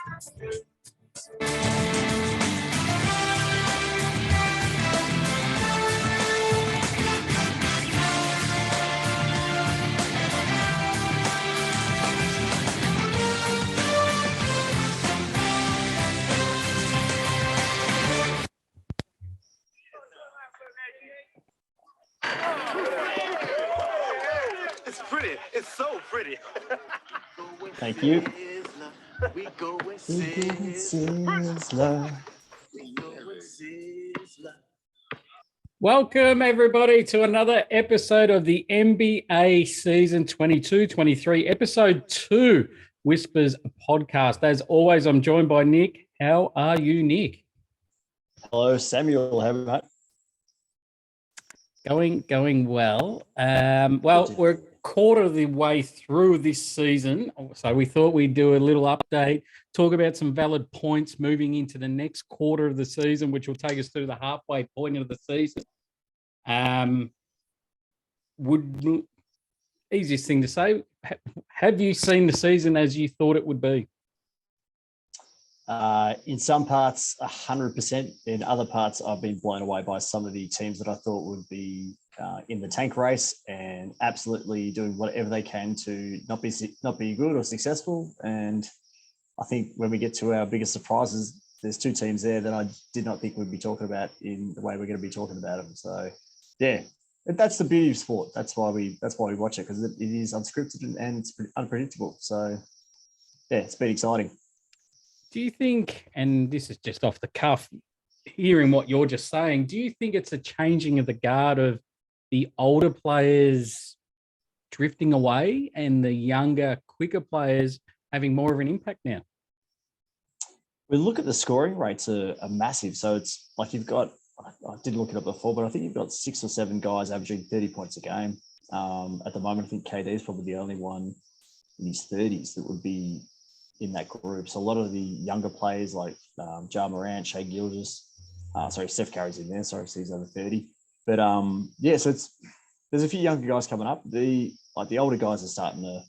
It's pretty. It's so pretty. Thank you. We go with Sizzler. We go with Sizzler. Welcome, everybody, to another episode of the NBA Season 22-23, Episode 2, Whispers podcast. As always, I'm joined by Nick. How are you, Nick? Hello, Samuel. How are you? Going well. We're a quarter of the way through this season, so we thought we'd do a little update, talk about some valid points moving into the next quarter of the season, which will take us through the halfway point of the season. Easiest thing to say, have you seen the season as you thought it would be? In some parts, 100%. In other parts, I've been blown away by some of the teams that I thought would be in the tank race and absolutely doing whatever they can to not be good or successful. And I think when we get to our biggest surprises, there's two teams there that I did not think we'd be talking about in the way we're going to be talking about them. So, yeah, that's the beauty of sport. That's why we watch it, because it is unscripted and it's unpredictable. So, yeah, it's been exciting. Do you think, and this is just off the cuff, hearing what you're just saying, do you think it's a changing of the guard of the older players drifting away and the younger, quicker players having more of an impact now? We look at the scoring rates are massive. So it's like you've got, I did look it up before, but I think you've got 6 or 7 guys averaging 30 points a game. At the moment, I think KD is probably the only one in his 30s that would be in that group. So a lot of the younger players like Ja Morant, Shai Gilgeous, Steph Curry's in there. Sorry, so he's over 30. But so there's a few younger guys coming up. The older guys are starting to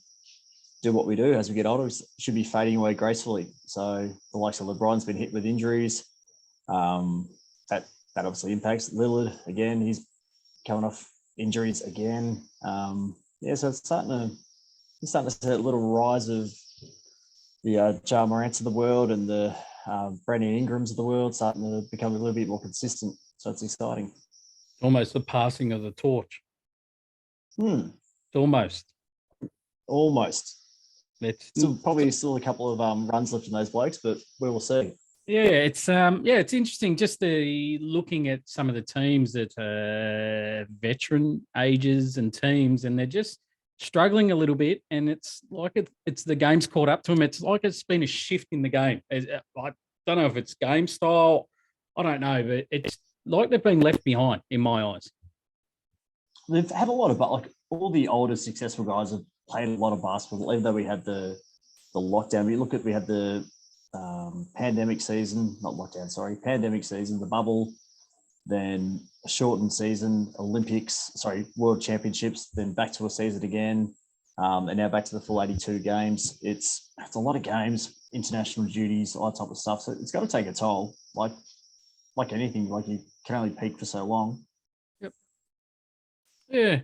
do what we do as we get older. We should be fading away gracefully. So the likes of LeBron's been hit with injuries. That obviously impacts Lillard again. He's coming off injuries again. So it's starting to see a little rise of the Ja Morants of the world and the Brandon Ingrams of the world starting to become a little bit more consistent. So it's exciting. Almost the passing of the torch. Almost. It's probably still a couple of runs left in those blokes, but we will see. Yeah, it's interesting just looking at some of the teams that are veteran ages and teams, and they're just struggling a little bit, and it's like it's the game's caught up to them. It's like it's been a shift in the game. I don't know if it's game style. I don't know, but it's like they've been left behind in my eyes. They've had a lot of, all the older successful guys have played a lot of basketball, even though we had the lockdown. We had the pandemic season, the bubble, then a shortened season, World Championships, then back to a season again, and now back to the full 82 games. It's a lot of games, international duties, all that type of stuff. So it's got to take a toll. Like anything, like you can only peak for so long. Yep. Yeah.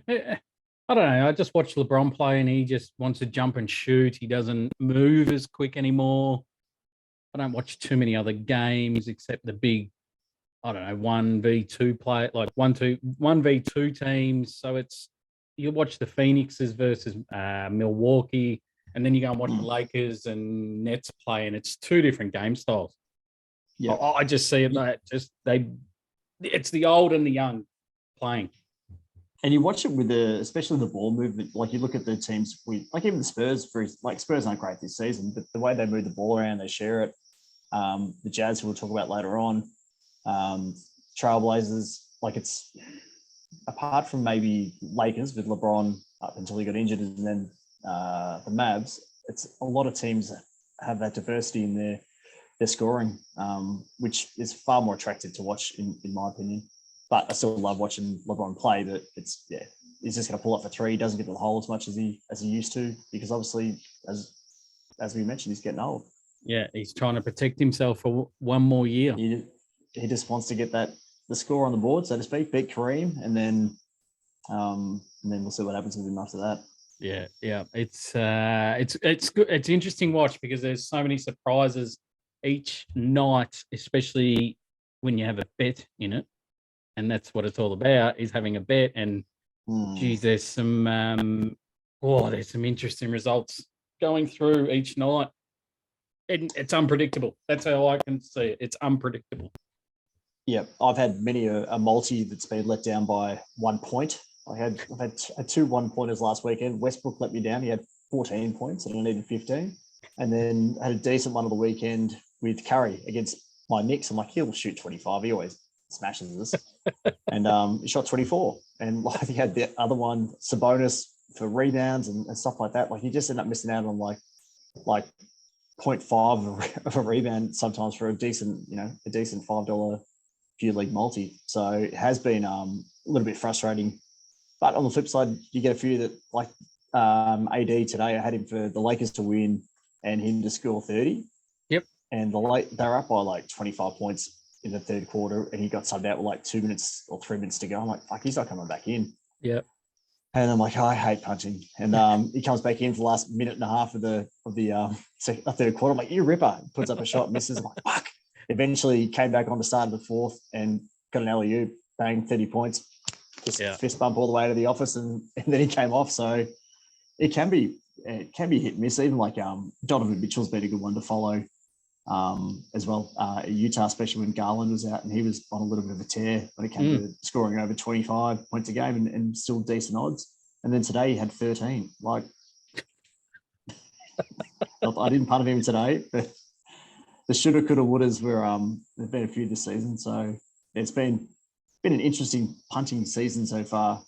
I don't know. I just watched LeBron play and he just wants to jump and shoot. He doesn't move as quick anymore. I don't watch too many other games except the big, 1v2 play, like 1v2 teams. So you watch the Phoenixes versus Milwaukee, and then you go and watch the Lakers and Nets play, and it's two different game styles. Yeah, I just see it like it's the old and the young playing. And you watch it with especially the ball movement. Like you look at the teams, even the Spurs. Spurs aren't great this season, but the way they move the ball around, they share it. The Jazz, who we'll talk about later on, Trailblazers. It's apart from maybe Lakers with LeBron up until he got injured, and then the Mavs. It's a lot of teams have that diversity in their scoring, which is far more attractive to watch in my opinion. But I still love watching LeBron play. But he's just going to pull up for three. He doesn't get to the hole as much as he used to, because obviously, as we mentioned, he's getting old. Yeah, he's trying to protect himself for one more year. He just wants to get the score on the board, so to speak, beat Kareem, and then we'll see what happens with him after that. Yeah. It's good. It's interesting watch because there's so many surprises each night, especially when you have a bet in it, and that's what it's all about, is having a bet. And geez, there's some interesting results going through each night. And it's unpredictable. That's how I can see it. It's unpredictable. Yeah, I've had many a multi that's been let down by 1 point. I've had 2 1-pointers last weekend. Westbrook let me down. He had 14 points and I needed 15. And then had a decent one of the weekend with Curry against my Knicks. I'm like, he'll shoot 25. He always smashes us. And he shot 24. And like he had the other one, Sabonis, for rebounds and stuff like that. Like he just ended up missing out on like 0.5 of a rebound sometimes for a decent $5 few league multi. So it has been a little bit frustrating. But on the flip side, you get a few that like AD today. I had him for the Lakers to win and him to score 30. Yep. And they're up by like 25 points in the third quarter, and he got subbed out with like 2 minutes or 3 minutes to go. I'm like, fuck, he's not coming back in. Yep. And I'm like, I hate punching. And he comes back in for the last minute and a half of the third quarter. I'm like, you ripper. Puts up a shot, misses. I'm like, fuck. Eventually came back on the start of the fourth and got an alley-oop, bang, 30 points. Just fist bump all the way to the office, and then he came off. So it can be hit and miss. Even like Donovan Mitchell's been a good one to follow as well. Utah, especially when Garland was out, and he was on a little bit of a tear when it came to scoring over 25 points a game and still decent odds. And then today he had 13. Like I didn't punt him today, but the shoulda, coulda, wouldas were there's been a few this season. So it's been an interesting punting season so far.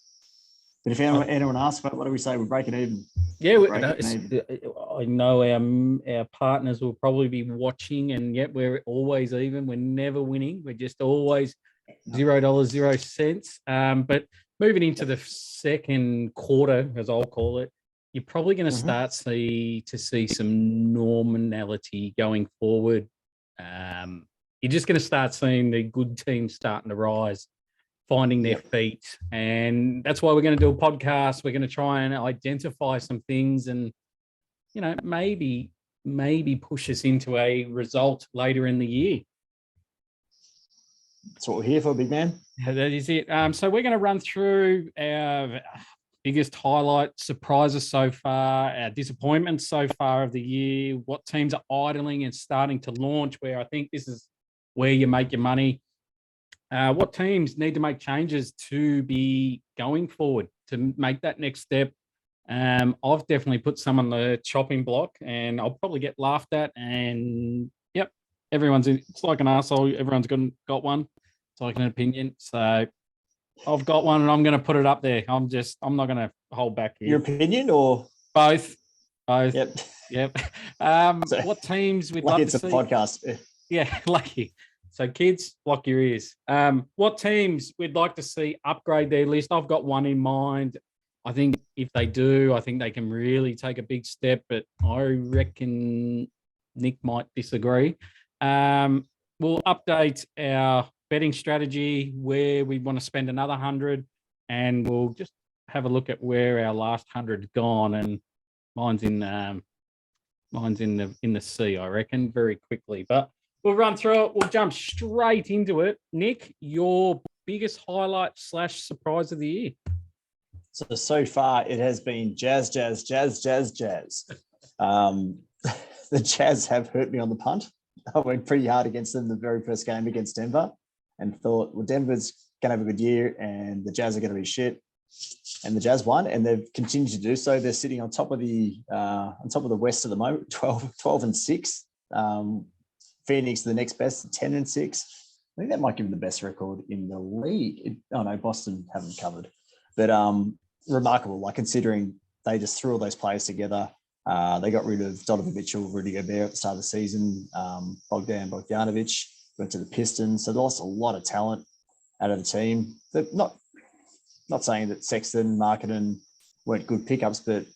But if anyone asks, what do we say? We're breaking even. Yeah, I know our partners will probably be watching, and yet we're always even. We're never winning. We're just always $0.00. But moving into the second quarter, as I'll call it, you're probably going to start to see some normality going forward. You're just going to start seeing the good teams starting to rise, finding their feet. And that's why we're going to do a podcast. We're going to try and identify some things and, maybe push us into a result later in the year. That's what we're here for, big man. Yeah, that is it. So we're going to run through our biggest highlight, surprises so far, our disappointments so far of the year, what teams are idling and starting to launch, where I think this is where you make your money. What teams need to make changes to be going forward to make that next step? I've definitely put some on the chopping block, and I'll probably get laughed at. And yep, it's like an arsehole. Everyone's got one. It's like an opinion. So I've got one, and I'm going to put it up there. I'm not going to hold back here. Your opinion or both? Yep. So, what teams we'd love to see? It's a podcast. Yeah, lucky. So kids, block your ears. What teams we'd like to see upgrade their list? I've got one in mind. I think if they do, I think they can really take a big step, but I reckon Nick might disagree. We'll update our betting strategy where we want to spend another 100, and we'll just have a look at where our last 100's gone. And mine's in the sea, I reckon, very quickly. But we'll run through it. We'll jump straight into it. Nick, your biggest highlight / surprise of the year? So far, it has been Jazz. The Jazz have hurt me on the punt. I went pretty hard against them the very first game against Denver and thought, well, Denver's going to have a good year and the Jazz are going to be shit. And the Jazz won, and they've continued to do so. They're sitting on top of the West at the moment, 12-6. Phoenix, the next best, 10-6. I think that might give them the best record in the league. Boston haven't covered, but remarkable. Like considering they just threw all those players together. They got rid of Donovan Mitchell, Rudy Gobert at the start of the season. Bogdan Bogdanovic went to the Pistons, so they lost a lot of talent out of the team. They're not saying that Sexton, Markkanen weren't good pickups, but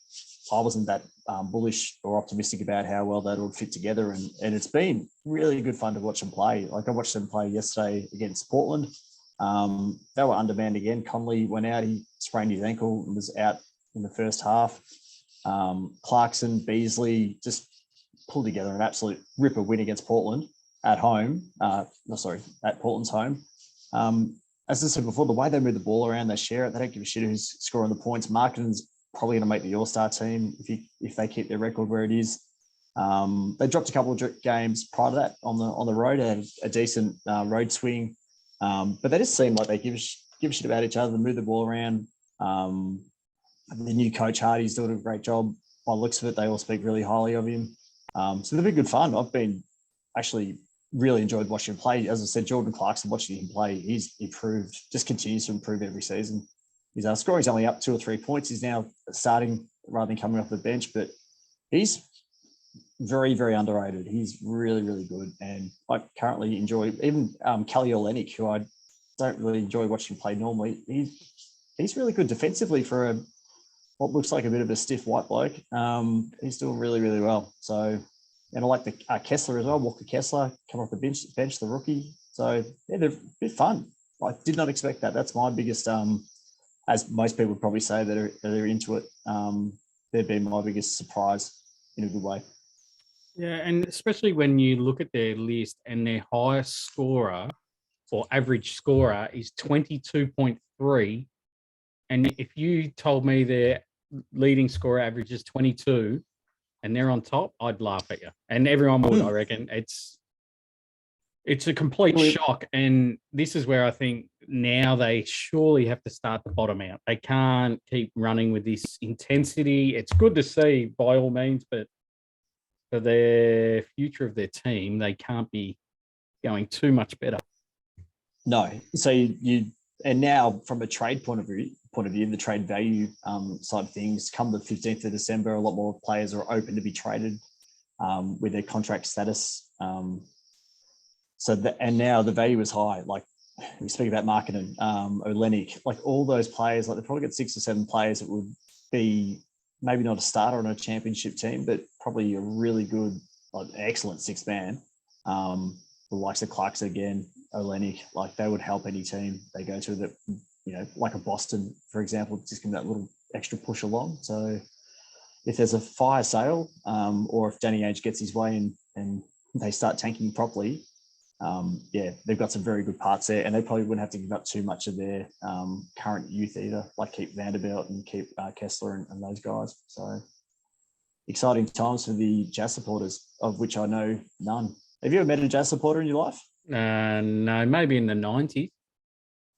I wasn't that bullish or optimistic about how well that would fit together. And it's been really good fun to watch them play. Like I watched them play yesterday against Portland. They were undermanned again. Conley went out. He sprained his ankle and was out in the first half. Clarkson, Beasley just pulled together an absolute ripper win against Portland at home. At Portland's home. As I said before, the way they move the ball around, they share it. They don't give a shit who's scoring the points. Markkanen's probably going to make the All-Star team if they keep their record where it is. They dropped a couple of games prior to that on the road. They had a decent road swing, but they just seem like they give a shit about each other. They move the ball around. The new coach Hardy's doing a great job. By the looks of it, they all speak really highly of him. So they've been good fun. I've been actually really enjoyed watching him play. As I said, Jordan Clarkson, watching him play, he's improved, just continues to improve every season. His scoring's only up 2 or 3 points. He's now starting rather than coming off the bench, but he's very, very underrated. He's really, really good. And I currently enjoy even Kelly Olynyk, who I don't really enjoy watching play normally. He's really good defensively for what looks like a bit of a stiff white bloke. He's doing really, really well. So, and I like the Kessler as well, Walker Kessler, come off the bench, the rookie. So, yeah, they're a bit fun. I did not expect that. That's my biggest, as most people would probably say that are into it, they've been my biggest surprise in a good way. Yeah, and especially when you look at their list and their highest scorer or average scorer is 22.3. And if you told me their leading scorer average is 22 and they're on top, I'd laugh at you. And everyone would, I reckon. It's a complete shock. And this is where I think now they surely have to start to bottom out. They can't keep running with this intensity. It's good to see by all means, but for the future of their team, they can't be going too much better. No. So and now from a trade point of view, the trade value side of things, come the 15th of December, a lot more players are open to be traded with their contract status. And now the value is high. Like we speak about Markkanen, Olynyk, like all those players, like they probably got 6 or 7 players that would be maybe not a starter on a championship team, but probably a really good, like excellent 6th man. The likes of Clarkson again, Olynyk, like they would help any team they go to that, like a Boston, for example, just give them that little extra push along. So if there's a fire sale or if Danny Ainge gets his way and they start tanking properly, they've got some very good parts there, and they probably wouldn't have to give up too much of their current youth either, like keep Vanderbilt and keep Kessler and those guys. So exciting times for the Jazz supporters, of which I know none. Have you ever met a Jazz supporter in your life? No, maybe in the 90s.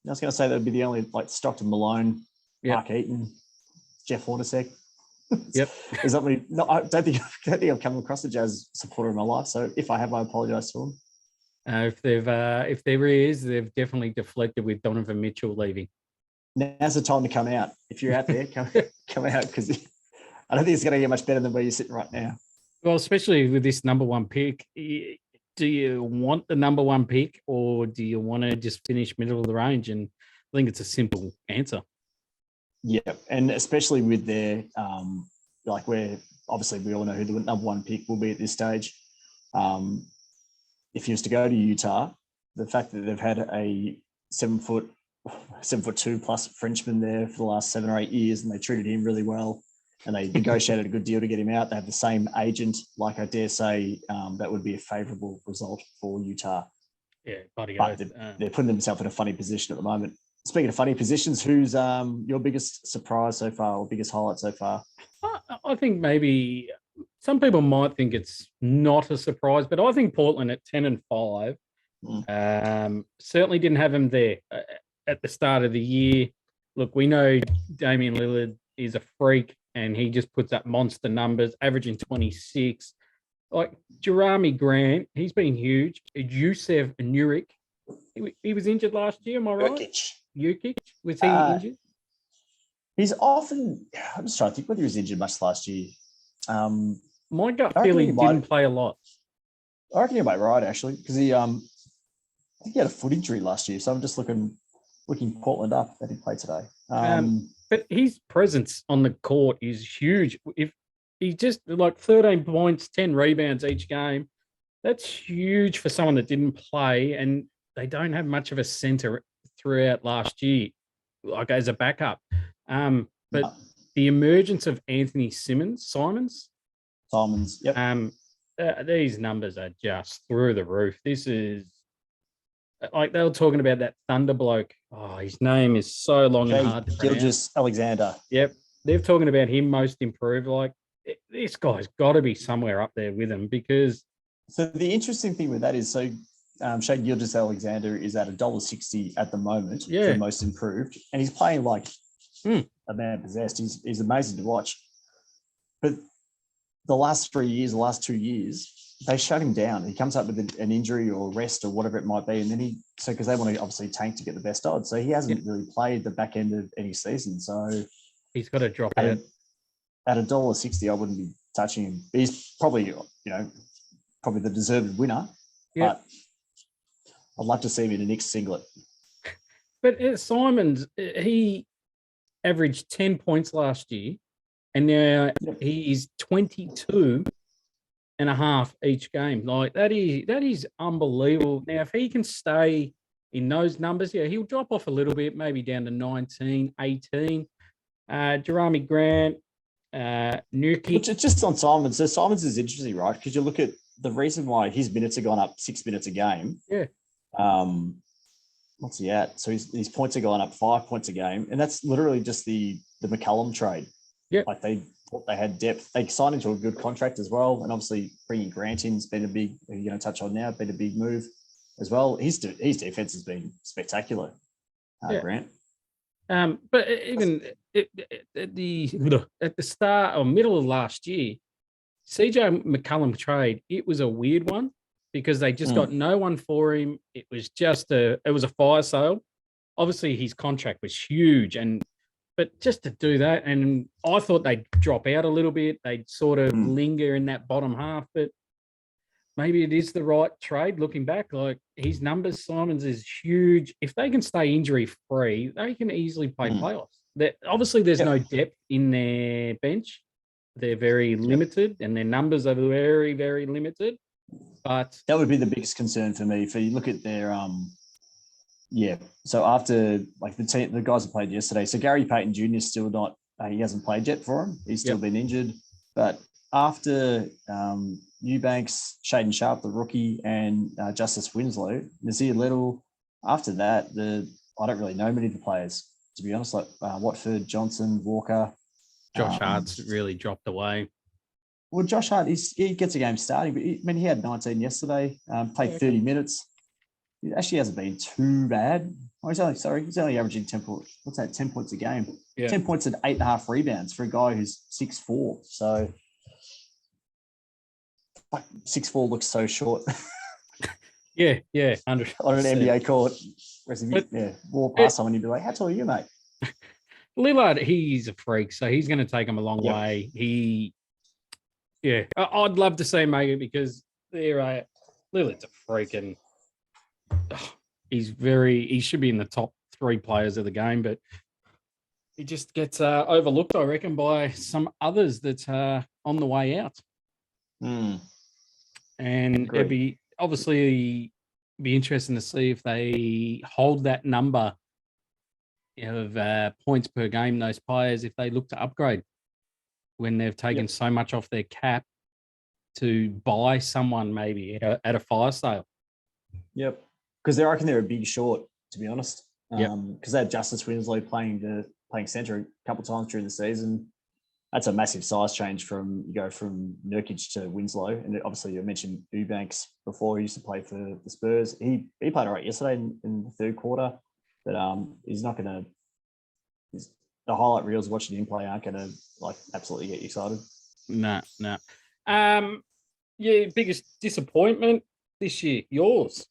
I was going to say that would be the only, like Stockton Malone, Yep. Mark Eaton, Jeff Hornacek. Yep. There's somebody. No, I don't think I've come across a Jazz supporter in my life. So if I have, I apologise to them. If there is, they've definitely deflected with Donovan Mitchell leaving. Now's the time to come out. If you're out there, come out, because I don't think it's going to get much better than where you're sitting right now. Well, especially with this number 1 pick. Do you want the number 1 pick, or do you want to just finish middle of the range? And I think it's a simple answer. Yeah, and especially with their where obviously we all know who the number 1 pick will be at this stage. If he was to go to Utah, the fact that they've had a 7'2" plus Frenchman there for the last 7 or 8 years, and they treated him really well, and they negotiated a good deal to get him out. They have the same agent. Like I dare say, that would be a favourable result for Utah. Yeah, buddy. But they're putting themselves in a funny position at the moment. Speaking of funny positions, who's your biggest surprise so far, or biggest highlight so far? I think maybe some people might think it's not a surprise, but I think Portland at 10-5 certainly didn't have him there at the start of the year. Look, we know Damian Lillard is a freak, and he just puts up monster numbers, averaging 26. Like Jeremy Grant, he's been huge. Yusef Nurkic, he was injured last year, am I right? Jokic, was he injured? He's often, I'm just trying to think whether he was injured much last year. My gut feeling didn't play a lot. I reckon you might be right, actually, because I think he had a foot injury last year. So I'm just looking Portland up that he played today. but his presence on the court is huge. If he just like 13 points, 10 rebounds each game, that's huge for someone that didn't play, and they don't have much of a center throughout last year, like as a backup. But No. the emergence of Anthony Simons, Simons, yep. these numbers are just through the roof. This is like they were talking about that Thunder bloke. Oh, his name is so long and hard to pronounce. Gilgeous-Alexander. Yep, they're talking about him most improved. Like this guy's got to be somewhere up there with him because. So the interesting thing with that is, Shea Gilgeous-Alexander is at $1.60 at the moment for most improved, and he's playing like a man possessed. He's amazing to watch. But the last 2 years, they shut him down. He comes up with an injury or rest or whatever it might be, and then because they want to obviously tank to get the best odds, so he hasn't really played the back end of any season. So he's got to drop out. At $1.60, I wouldn't be touching him. He's probably probably the deserved winner, but I'd love to see him in a Knicks singlet. But Simons, he averaged 10 points last year, and now he is 22 and a half each game. Like that is unbelievable. Now, if he can stay in those numbers, he'll drop off a little bit, maybe down to 19, 18. Jerami Grant, Nurkic. Just on Simons. So Simons is interesting, right? Because you look at the reason why his minutes have gone up 6 minutes a game. Yeah. What's he at? So his points are going up 5 points a game, and that's literally just the McCallum trade. Yeah. Like they thought they had depth. They signed into a good contract as well, and obviously bringing Grant in's been a big. You're going to touch on now, been a big move as well. His defense has been spectacular. Grant. But even at the start or middle of last year, CJ McCollum trade, it was a weird one because they just got no one for him. It was just a fire sale. Obviously, his contract was huge, but just to do that, and I thought they'd drop out a little bit. They'd sort of linger in that bottom half, but maybe it is the right trade looking back. Like his numbers, Simons is huge. If they can stay injury free, they can easily play playoffs. Obviously, there's no depth in their bench. They're very limited, and their numbers are very, very limited. But that would be the biggest concern for me. If you look at their So after like the guys who played yesterday, so Gary Payton Jr. is still not. He hasn't played yet for him. He's still been injured. But after Eubanks, Shaden Sharp, the rookie, and Justice Winslow, Nazir Little. After that, I don't really know many of the players, to be honest. Like Watford, Johnson, Walker. Josh Hart's really dropped away. Well, Josh Hart, he gets a game starting, but he had 19 yesterday, played 30 minutes. It actually hasn't been too bad. Oh, he's only averaging 10 points. What's that? 10 points a game. Yeah. 10 points and 8.5 rebounds for a guy who's 6'4". So 6'4" looks so short. Yeah, 100%. On an NBA court. Whereas if you walk past someone, you'd be like, how tall are you, mate? Lillard, he's a freak, so he's going to take him a long way. I'd love to see him make it because Lillard's a freak, and he should be in the top 3 players of the game, but he just gets overlooked, I reckon, by some others that are on the way out. And it'd be interesting to see if they hold that number of points per game, those players, if they look to upgrade when they've taken so much off their cap to buy someone maybe at a fire sale. Yep. Because I reckon they're a big short, to be honest. Because they had Justice Winslow playing centre a couple of times during the season. That's a massive size change from Nurkic to Winslow. And obviously you mentioned Eubanks before. He used to play for the Spurs. He played all right yesterday in the third quarter, but he's not going to – the highlight reels watching him play aren't going to absolutely get you excited. No. Biggest disappointment this year, yours?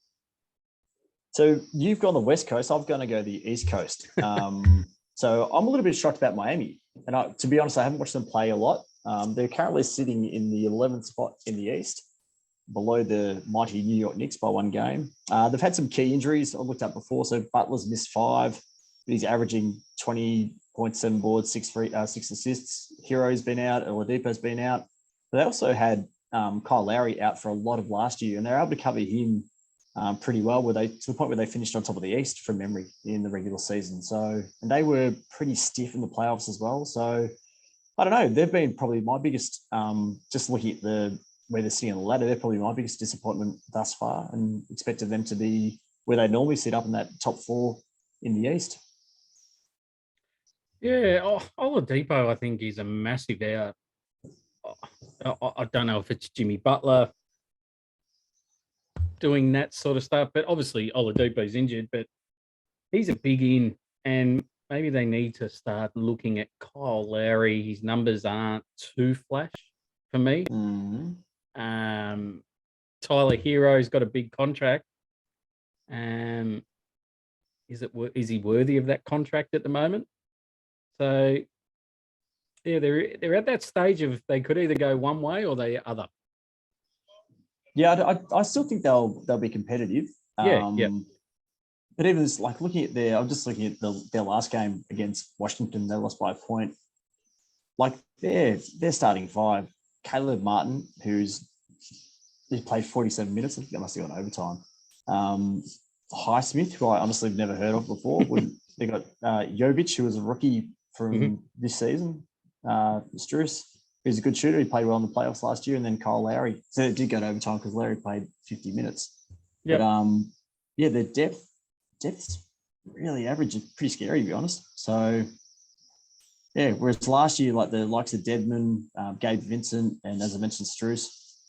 So you've gone the West Coast. I'm going to go the East Coast. So I'm a little bit shocked about Miami. And to be honest, I haven't watched them play a lot. They're currently sitting in the 11th spot in the East, below the mighty New York Knicks by 1 game. They've had some key injuries I looked at before. So Butler's missed 5. He's averaging 20 points, 7 boards, 6 assists. Hero's been out. Oladipo's been out. But they also had Kyle Lowry out for a lot of last year, and they're able to cover him pretty well, to the point where they finished on top of the East from memory in the regular season. So, and they were pretty stiff in the playoffs as well. So, I don't know. They've been probably my biggest, just looking at where they're sitting on the ladder, they're probably my biggest disappointment thus far, and expected them to be where they normally sit up in that top 4 in the East. Yeah, Oladipo, I think, is a massive out. I don't know if it's Jimmy Butler doing that sort of stuff, but obviously Oladipo's injured, but he's a big in, and maybe they need to start looking at Kyle Lowry. His numbers aren't too flash for me. Mm-hmm. Tyler Hero's got a big contract. Is he worthy of that contract at the moment? So, yeah, they're at that stage of they could either go one way or the other. Yeah, I still think they'll be competitive. Yeah. But even like I'm just looking at their last game against Washington. They lost by a point. Like their starting 5, Caleb Martin, he played 47 minutes. I think that must have gone overtime. Highsmith, who I honestly have never heard of before. They got Jovic, who was a rookie from this season. Struess, who's a good shooter. He played well in the playoffs last year. And then Kyle Lowry. So it did go to overtime because Lowry played 50 minutes. Yep. But their depth's really average. It's pretty scary, to be honest. So, yeah, whereas last year, like the likes of Dedmon, Gabe Vincent, and as I mentioned, Strauss,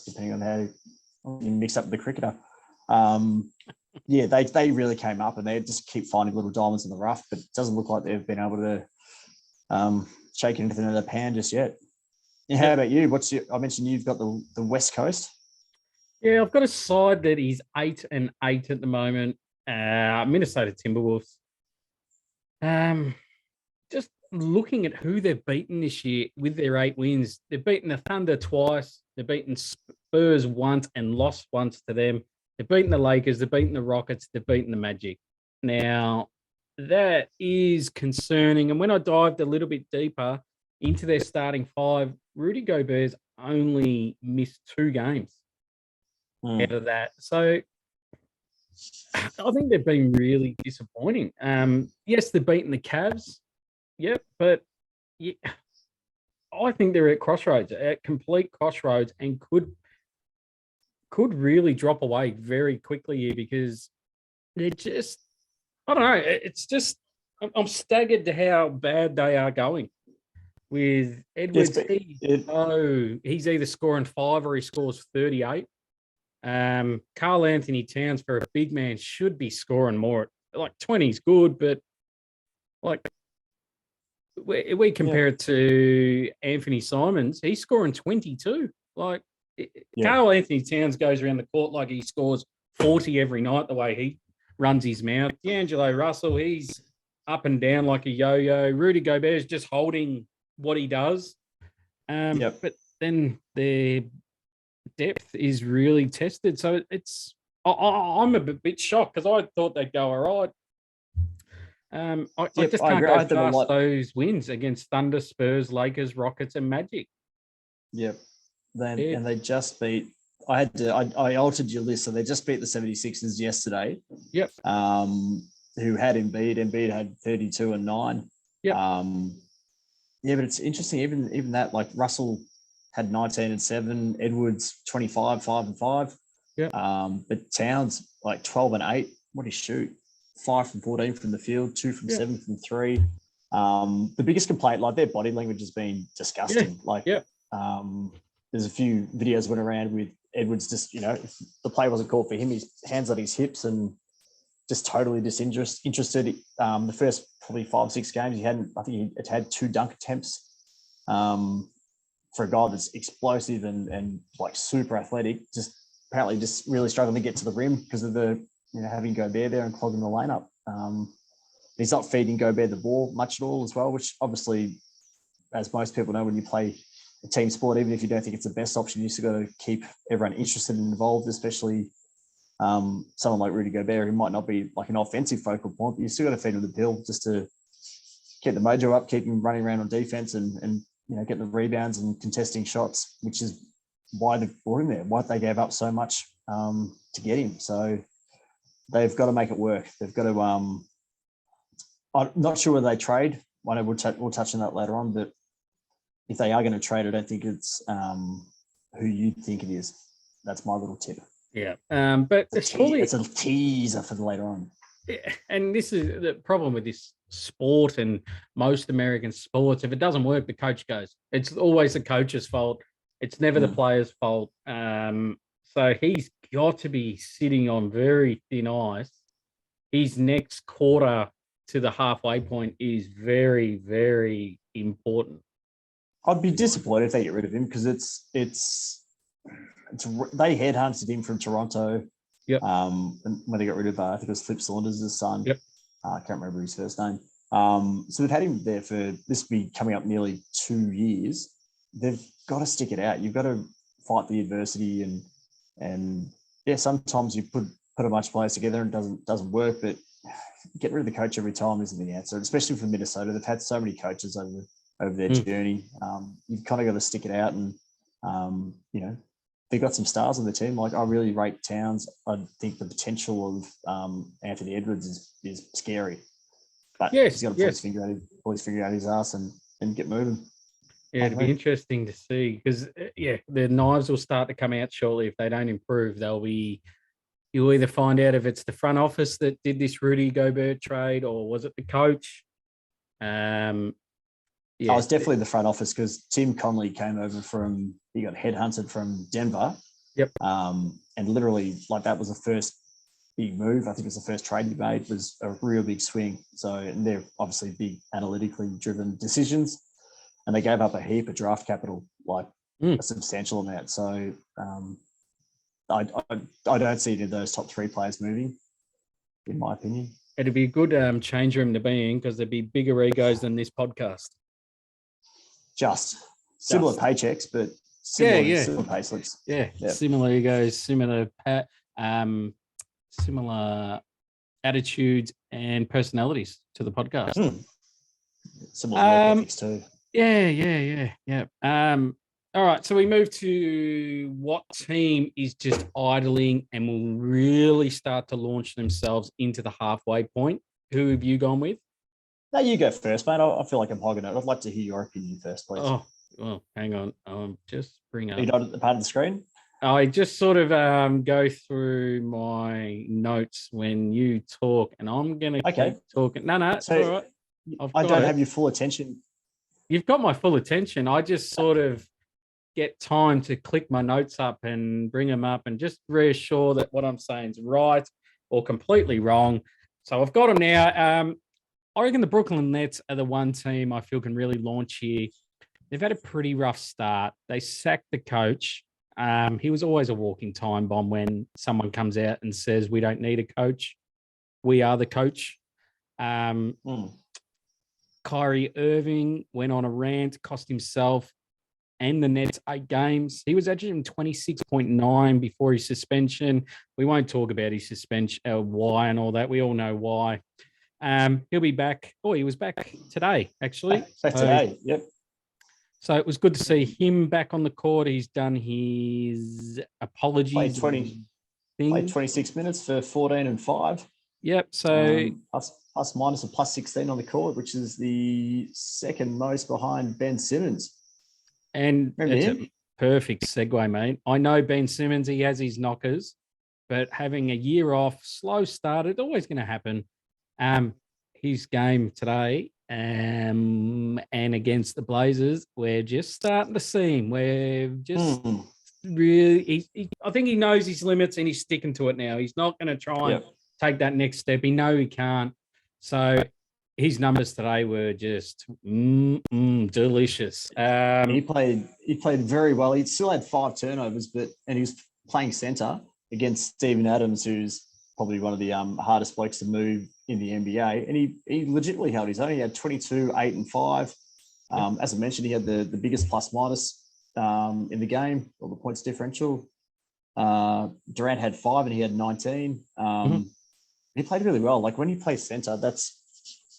depending on how you mix up the cricketer. They really came up, and they just keep finding little diamonds in the rough, but it doesn't look like they've been able to shake anything in the pan just yet. Yeah, how about you? I mentioned you've got the West Coast. Yeah, I've got a side that is 8-8 at the moment. Minnesota Timberwolves. Just looking at who they've beaten this year with their 8 wins, they've beaten the Thunder twice. They've beaten Spurs once and lost once to them. They've beaten the Lakers. They've beaten the Rockets. They've beaten the Magic. Now, that is concerning. And when I dived a little bit deeper into their starting 5, Rudy Gobert's only missed 2 games out of that. So I think they've been really disappointing. Yes, they've beaten the Cavs. Yep, but yeah, I think they're at complete crossroads, and could really drop away very quickly here because they're just, I don't know. It's just, I'm staggered to how bad they are going. With Edwards, he's either scoring 5 or he scores 38. Karl Anthony Towns, for a big man, should be scoring more. Like 20 is good, but like we compare it to Anthony Simons, he's scoring 22. Like Karl Anthony Towns goes around the court like he scores 40 every night, the way he runs his mouth. D'Angelo Russell, he's up and down like a yo-yo. Rudy Gobert is just holding what he does. But then their depth is really tested. So I'm a bit shocked because I thought they'd go all right. I just can't go past those wins against Thunder, Spurs, Lakers, Rockets, and Magic. Yep. And they just beat. I altered your list, so they just beat the 76ers yesterday. Yep. Who had Embiid? Embiid had 32 and 9. Yep. But it's interesting. Even that, like Russell had 19 and 7. Edwards 25, 5 and 5. Yeah. But Towns like 12 and 8. What did he shoot? 5 from 14 from the field, 2 from 7 from 3. The biggest complaint, like their body language has been disgusting. There's a few videos went around with Edwards just, if the play wasn't called for him, his hands on his hips and just totally disinterested. The first probably 5 or 6 games he had 2 dunk attempts. For a guy that's explosive and like super athletic, just apparently just really struggling to get to the rim because of the having Gobert there and clogging the lane up. He's not feeding Gobert the ball much at all as well, which obviously, as most people know, when you play a team sport, even if you don't think it's the best option, you still got to keep everyone interested and involved, especially someone like Rudy Gobert, who might not be like an offensive focal point, but you still got to feed him the pill just to keep the mojo up, keep him running around on defense and getting the rebounds and contesting shots, which is why they brought him there, why they gave up so much to get him. So they've got to make it work. They've got to. I'm not sure whether they trade. I know we'll touch on that later on, but if they are going to trade, I don't think it's who you think it is. That's my little tip. Yeah. But it's a teaser for the later on. Yeah, and this is the problem with this sport and most American sports. If it doesn't work, the coach goes. It's always the coach's fault. It's never the player's fault. So he's got to be sitting on very thin ice. His next quarter to the halfway point is very, very important. I'd be disappointed if they get rid of him because it's they headhunted him from Toronto. Yep. When they got rid of, I think it was Flip Saunders' son. Yep. I can't remember his first name. So they've had him there for this will be coming up nearly 2 years. They've got to stick it out. You've got to fight the adversity and yeah, sometimes you put a bunch of players together and it doesn't work, but getting rid of the coach every time isn't the answer, especially for Minnesota. They've had so many coaches over their journey. You've kind of got to stick it out and they've got some stars on the team. Like I really rate Towns. I think the potential of Anthony Edwards is scary. But yes, he's got to pull his finger out his ass and get moving. Yeah, it'll be interesting to see because the knives will start to come out shortly. If they don't improve, you'll either find out if it's the front office that did this Rudy Gobert trade or was it the coach? Yeah, it's definitely the front office because Tim Conley came over he got headhunted from Denver. Yep. And literally, like that was the first big move. I think it was the first trade he made. Was a real big swing. So, and they're obviously big analytically driven decisions, and they gave up a heap of draft capital, like a substantial amount. So, I don't see any of those top 3 players moving, in my opinion. It'd be a good change room to be in because there'd be bigger egos than this podcast. Just similar paychecks, but similar pay slips. Yeah, similar egos, similar similar attitudes and personalities to the podcast. Similar work ethics too. Yeah. All right, so we move to what team is just idling and will really start to launch themselves into the halfway point. Who have you gone with? No, you go first, mate. I feel like I'm hogging it. I'd like to hear your opinion first, please. Oh, well, hang on. Just bring up. Are you not at the part of the screen? I just sort of go through my notes when you talk, and I'm going to keep talking. No, it's all right. I don't have your full attention. You've got my full attention. I just sort of get time to click my notes up and bring them up and just reassure that what I'm saying is right or completely wrong. So I've got them now. I reckon the Brooklyn Nets are the one team I feel can really launch here. They've had a pretty rough start. They sacked the coach. He was always a walking time bomb when someone comes out and says, we don't need a coach. We are the coach. Kyrie Irving went on a rant, cost himself and the Nets 8 games. He was actually in 26.9 before his suspension. We won't talk about his suspension, why and all that. We all know why. He'll be back. Oh, he was back today, actually. Back today, yep. So it was good to see him back on the court. He's done his apologies. Played 26 minutes for 14 and 5. Yep. So plus minus a plus 16 on the court, which is the second most behind Ben Simmons. And it's a perfect segue, mate. I know Ben Simmons, he has his knockers, but having a year off, slow start, it's always going to happen. His game today and against the Blazers, we're just starting to see him. We're just really, I think he knows his limits and he's sticking to it now. He's not going to try and take that next step. He knows he can't. So his numbers today were just delicious. He played very well. He still had 5 turnovers, and he was playing center against Steven Adams, who's probably one of the hardest blokes to move in the NBA. And he legitimately held his own. He had 22, 8 and 5. As I mentioned, he had the biggest plus minus in the game, or the points differential. Durant had 5 and he had 19. He played really well. Like when he plays center,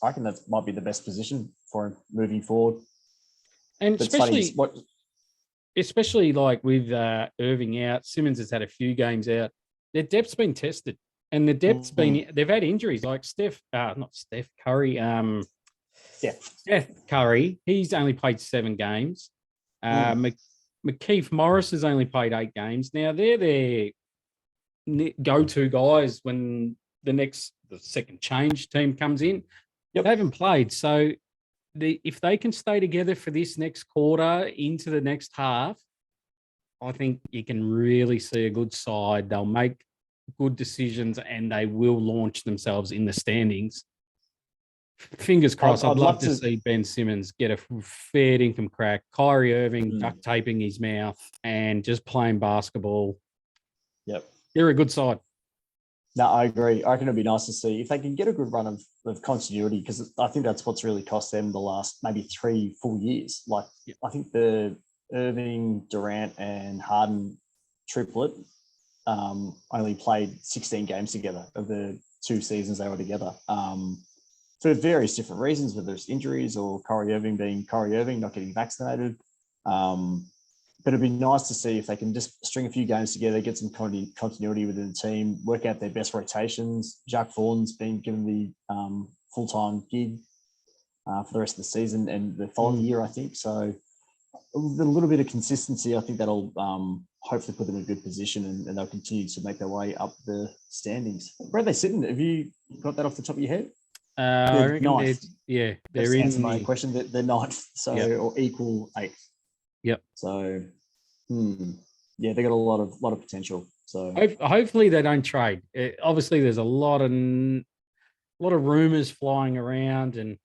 I reckon that might be the best position for him moving forward. And But it's funny, especially like with Irving out, Simmons has had a few games out. Their depth's been tested, and the depth's been. They've had injuries like not Steph Curry. Steph Curry. He's only played 7 games. McKeith Morris has only played 8 games. Now they're their go-to guys when the second change team comes in. They haven't played, so if they can stay together for this next quarter into the next half, I think you can really see a good side. They'll make good decisions and they will launch themselves in the standings. Fingers crossed. I'd love to see Ben Simmons get a fair income crack. Kyrie Irving duct taping his mouth and just playing basketball. Yep. They're a good side. No, I agree. I reckon it'd be nice to see if they can get a good run of continuity, because I think that's what's really cost them the last maybe 3 full years. Like, I think the Irving, Durant, and Harden triplet only played 16 games together of the 2 seasons they were together. For various different reasons, whether it's injuries or Kyrie Irving being Kyrie Irving, not getting vaccinated. But it'd be nice to see if they can just string a few games together, get some continuity within the team, work out their best rotations. Jacques Vaughn's been given the full-time gig for the rest of the season and the following year, I think. So a little bit of consistency, I think that'll hopefully put them in a good position, and they'll continue to make their way up the standings. Where are they sitting? Have you got that off the top of your head? I reckon ninth. They're in my question. They're ninth, so or equal 8th. Yep. So, they got a lot of potential. So hopefully they don't trade. Obviously, there's a lot of rumors flying around, and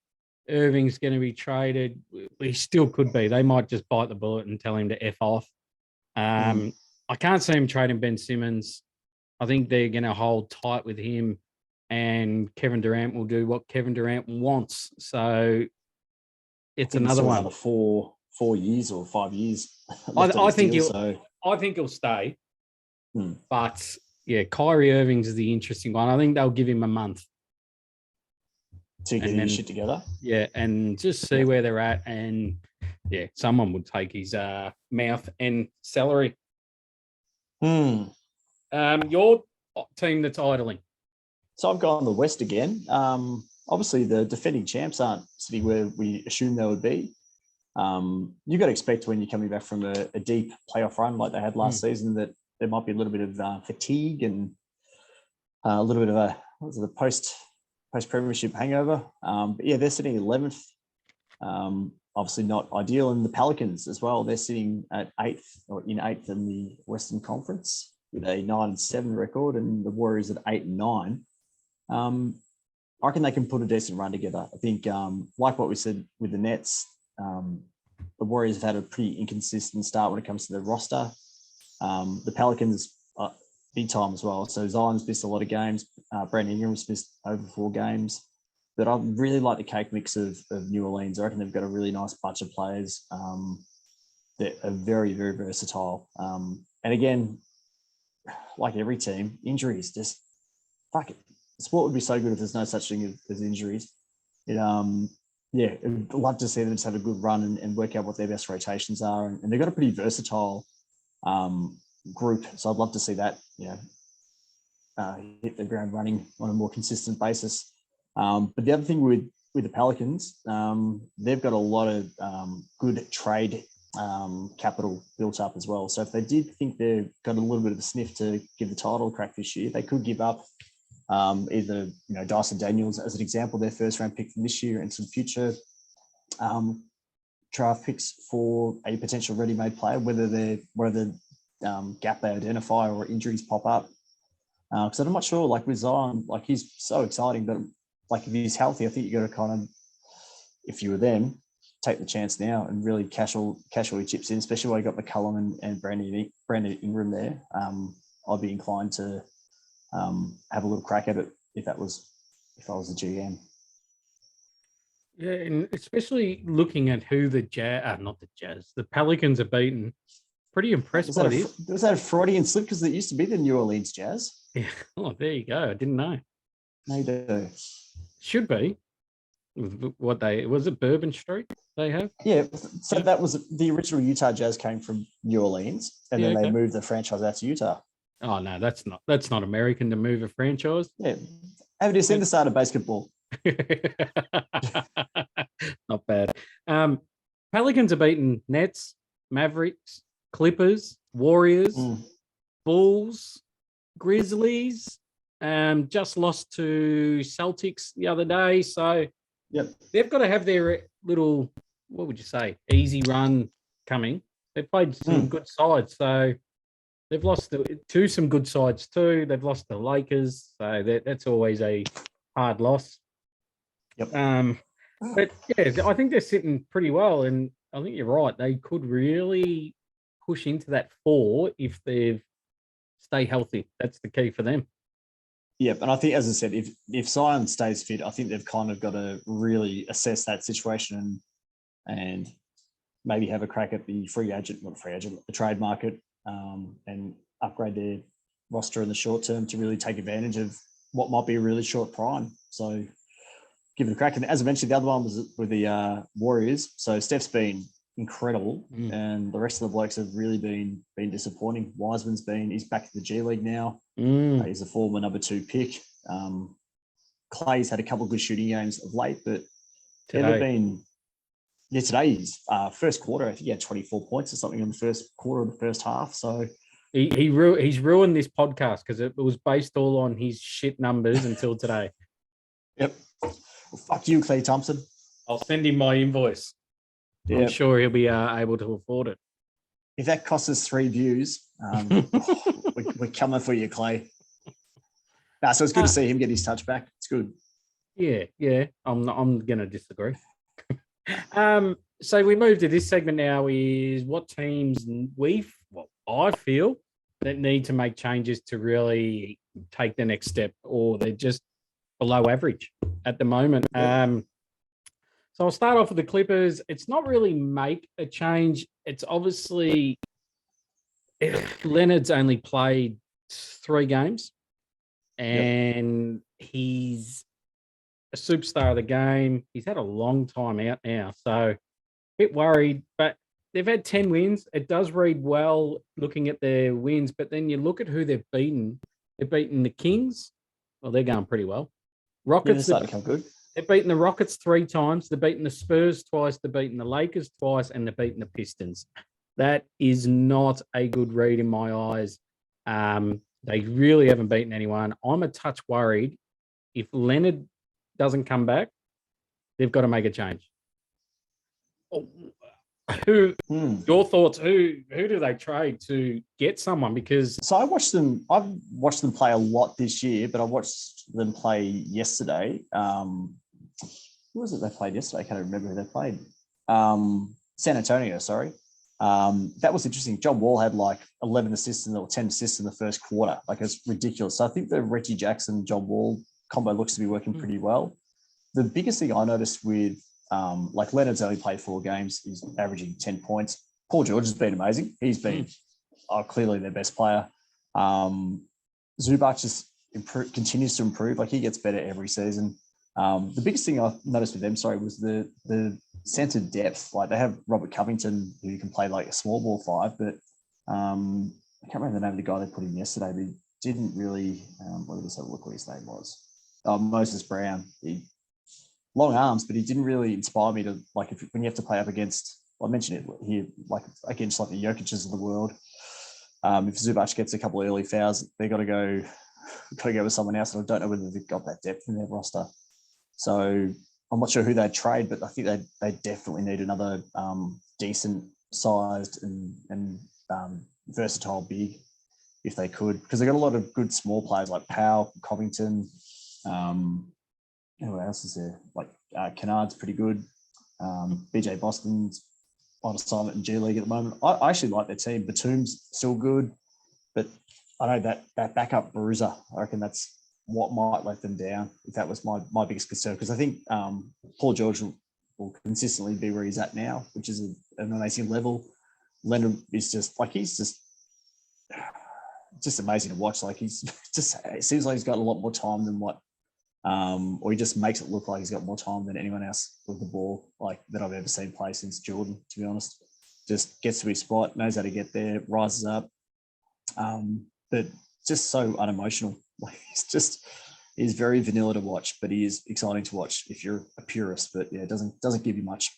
Irving's going to be traded. He still could be. They might just bite the bullet and tell him to F off. I can't see him trading Ben Simmons. I think they're going to hold tight with him, and Kevin Durant will do what Kevin Durant wants. So it's another one. Another 4 years or 5 years. I think he'll stay. But Kyrie Irving's is the interesting one. I think they'll give him a month to get his shit together. Yeah, and just see where they're at. And someone would take his mouth and salary. Your team that's idling. So I've gone the West again. Obviously, the defending champs aren't sitting where we assume they would be. You've got to expect when you're coming back from a deep playoff run like they had last season that there might be a little bit of fatigue and a little bit of a post premiership hangover. But they're sitting 11th. Obviously not ideal. And the Pelicans as well. They're sitting at 8th or in 8th in the Western Conference with a 9-7 record, and the Warriors at 8-9. I reckon they can put a decent run together. I think, like what we said with the Nets, the Warriors have had a pretty inconsistent start when it comes to their roster. The Pelicans are big time as well. So Zion's missed a lot of games. Brandon Ingram's missed over 4 games. But I really like the cake mix of New Orleans. I reckon they've got a really nice bunch of players that are very, very versatile. And again, like every team, injuries, just fuck it. Sport would be so good if there's no such thing as injuries. I'd love to see them just have a good run and work out what their best rotations are. And they've got a pretty versatile group. So I'd love to see that, hit the ground running on a more consistent basis. But the other thing with the Pelicans, they've got a lot of good trade capital built up as well. So if they did think they've got a little bit of a sniff to give the title a crack this year, they could give up either Dyson Daniels as an example, their first round pick from this year, and some future draft picks for a potential ready-made player, whether gap they identify or injuries pop up. Because I'm not sure, like with Zion, like he's so exciting, but like if he's healthy, I think you got to kind of, if you were them, take the chance now and really cash all your chips in, especially while you got McCollum and Brandon Ingram there. I'd be inclined to have a little crack at it if I was the GM. Yeah, and especially looking at who the Pelicans are beaten. Pretty impressed by this. Was that a Freudian slip? Because it used to be the New Orleans Jazz. Yeah. Oh, there you go. I didn't know. No, you do. Should be. What they was it Bourbon Street they have? Yeah, so Yeah. that was the original Utah Jazz came from New Orleans, and Yeah, then they okay. moved the franchise out to Utah. Oh no, that's not American to move a franchise. Yeah, haven't you seen the start of basketball? Not bad. Pelicans are beating Nets, Mavericks, Clippers, Warriors, Mm. Bulls, Grizzlies. Just lost to Celtics the other day, so Yep. they've got to have their little, what would you say, easy run coming. They've played some good sides, so they've lost to some good sides too. They've lost to the Lakers, so that's always a hard loss. Yep. But yeah, I think they're sitting pretty well, and I think you're right. They could really push into that 4 if they stay healthy. That's the key for them. Yep, and I think, as I said, if Zion stays fit, I think they've kind of got to really assess that situation and maybe have a crack at the the trade market, and upgrade their roster in the short term to really take advantage of what might be a really short prime. So give it a crack. And as I mentioned, the other one was with the Warriors. So Steph's been incredible, and the rest of the blokes have really been disappointing. He's back in the G League now. He's a former number 2 pick. Clay's had a couple of good shooting games of late, but today's first quarter, I think he had 24 points or something in the first quarter of the first half. So he's ruined this podcast because it was based all on his shit numbers until today. Yep. Well, fuck you, Clay Thompson. I'll send him my invoice. Yep. I'm sure he'll be able to afford it. If that costs us 3 views, we're coming for you, Clay. So it's good to see him get his touch back. It's good. Yeah. I'm gonna disagree. So we move to this segment now. Is what teams I feel that need to make changes to really take the next step, or they're just below average at the moment. Yeah. So I'll start off with the Clippers. It's not really make a change. It's obviously Leonard's only played 3 games, and he's a superstar of the game. He's had a long time out now, so a bit worried. But they've had 10 wins. It does read well looking at their wins, but then you look at who they've beaten. They've beaten the Kings. Well, they're going pretty well. Rockets, starting to come good. They've beaten the Rockets 3 times. They've beaten the Spurs twice. They've beaten the Lakers twice, and they've beaten the Pistons. That is not a good read in my eyes. They really haven't beaten anyone. I'm a touch worried. If Leonard doesn't come back, they've got to make a change. Your thoughts? Who do they trade to get someone? Because I've watched them play a lot this year, but I watched them play yesterday. Who was it they played yesterday? I can't remember who they played. San Antonio, sorry. That was interesting. John Wall had like 11 assists or 10 assists in the first quarter. Like, it's ridiculous. So I think the Reggie Jackson, John Wall combo looks to be working pretty well. The biggest thing I noticed with like Leonard's only played 4 games. He's averaging 10 points. Paul George has been amazing. He's been clearly their best player. Zubac just continues to improve. Like, he gets better every season. The biggest thing I noticed with them, was the center depth. Like, they have Robert Covington, who can play like a small ball 5, but I can't remember the name of the guy they put in yesterday, but he didn't really, let me just have a look what his name was. Moses Brown. Long arms, but he didn't really inspire me to, like, when you have to play up against, I mentioned it here, like against like the Jokic's of the world. If Zubac gets a couple of early fouls, they got to go with someone else. And I don't know whether they've got that depth in their roster. So I'm not sure who they'd trade, but I think they definitely need another decent sized and versatile big if they could, because they got a lot of good small players like Powell, Covington. What else is there? Like Kennard's pretty good. BJ Boston's on assignment in G League at the moment. I actually like their team. Batum's still good, but I know that backup bruiser, I reckon that's what might let them down, if that was my biggest concern. Because I think Paul George will consistently be where he's at now, which is an amazing level. Leonard is he's just amazing to watch. Like, it seems like he's got a lot more time than what or he just makes it look like he's got more time than anyone else with the ball, like that I've ever seen play since Jordan. To be honest, just gets to his spot, knows how to get there, rises up, but just so unemotional. Like he's very vanilla to watch, but he is exciting to watch if you're a purist. But yeah, it doesn't give you much.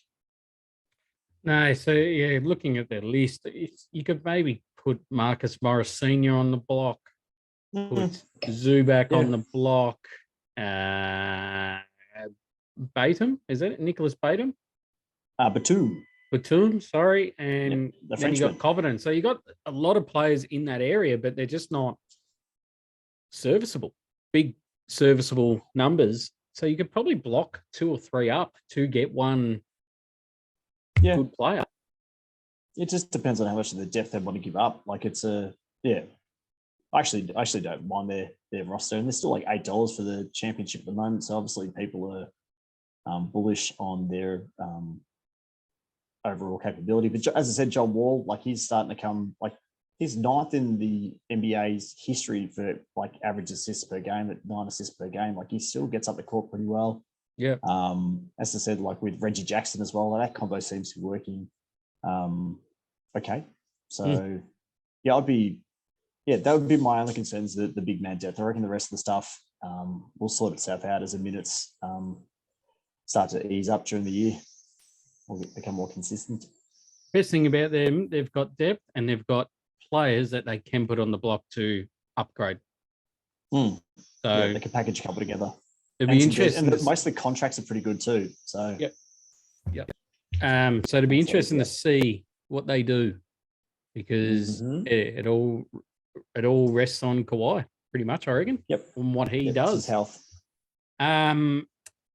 No, so yeah, looking at their list, you could maybe put Marcus Morris Senior on the block, put Zubac on the block. Batum, is it Nicholas Batum? Batum, sorry, and then you got Covington. So you got a lot of players in that area, but they're just not serviceable, big serviceable numbers. So you could probably block 2 or 3 up to get one good player. It just depends on how much of the depth they want to give up. Like it's I actually don't mind their roster, and they're still like $8 for the championship at the moment. So obviously people are bullish on their overall capability. But as I said, John Wall, like he's starting to come, like he's 9th in the NBA's history for like average assists per game at 9 assists per game. Like he still gets up the court pretty well. Yeah. As I said, like with Reggie Jackson as well, that combo seems to be working. Okay. So that would be my only concerns, the big man depth. I reckon the rest of the stuff will sort itself out as the minutes start to ease up during the year or become more consistent. Best thing about them, they've got depth and they've got players that they can put on the block to upgrade. So they can package a couple together. It'd be interesting. And most of the contracts are pretty good too. So yep. So it'd be interesting to see what they do, because it all rests on Kawhi pretty much, I reckon. Yep. On what he does. His health.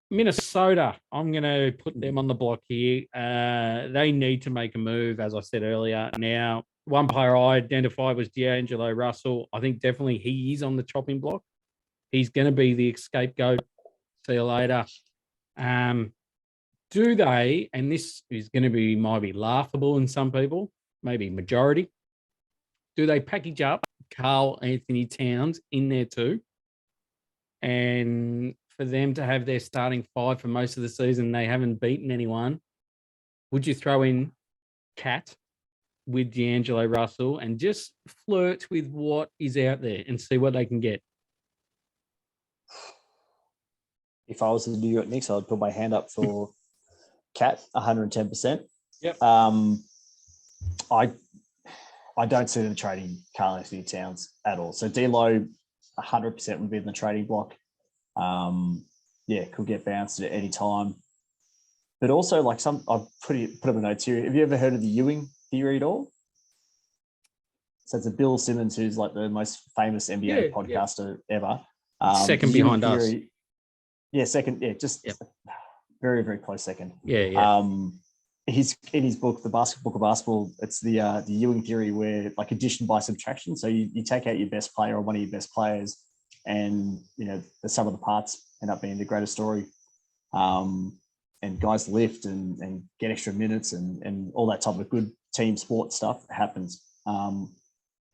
Minnesota, I'm going to put them on the block here. They need to make a move, as I said earlier. Now, one player I identified was D'Angelo Russell. I think definitely he is on the chopping block. He's going to be the scapegoat. See you later. Do they, and this is going to might be laughable in some people, maybe majority, do they package up Karl Anthony Towns in there too? And for them to have their starting 5 for most of the season, they haven't beaten anyone. Would you throw in Cat with D'Angelo Russell and just flirt with what is out there and see what they can get? If I was the New York Knicks, I'd put my hand up for Cat 110%. Yep. I don't see them trading Karl Anthony Towns at all. So D'Lo 100% would be in the trading block. Could get bounced at any time. But also, like I've put up a note here. Have you ever heard of the Ewing theory at all? So it's a Bill Simmons, who's like the most famous NBA podcaster ever. Second behind us. Yeah, second. Yeah, just very, very close second. Yeah. He's in his book, The Book of Basketball. It's the Ewing theory, where like addition by subtraction. So you take out your best player or one of your best players, and the sum of the parts end up being the greatest story. And guys lift and get extra minutes and all that type of good team sport stuff happens.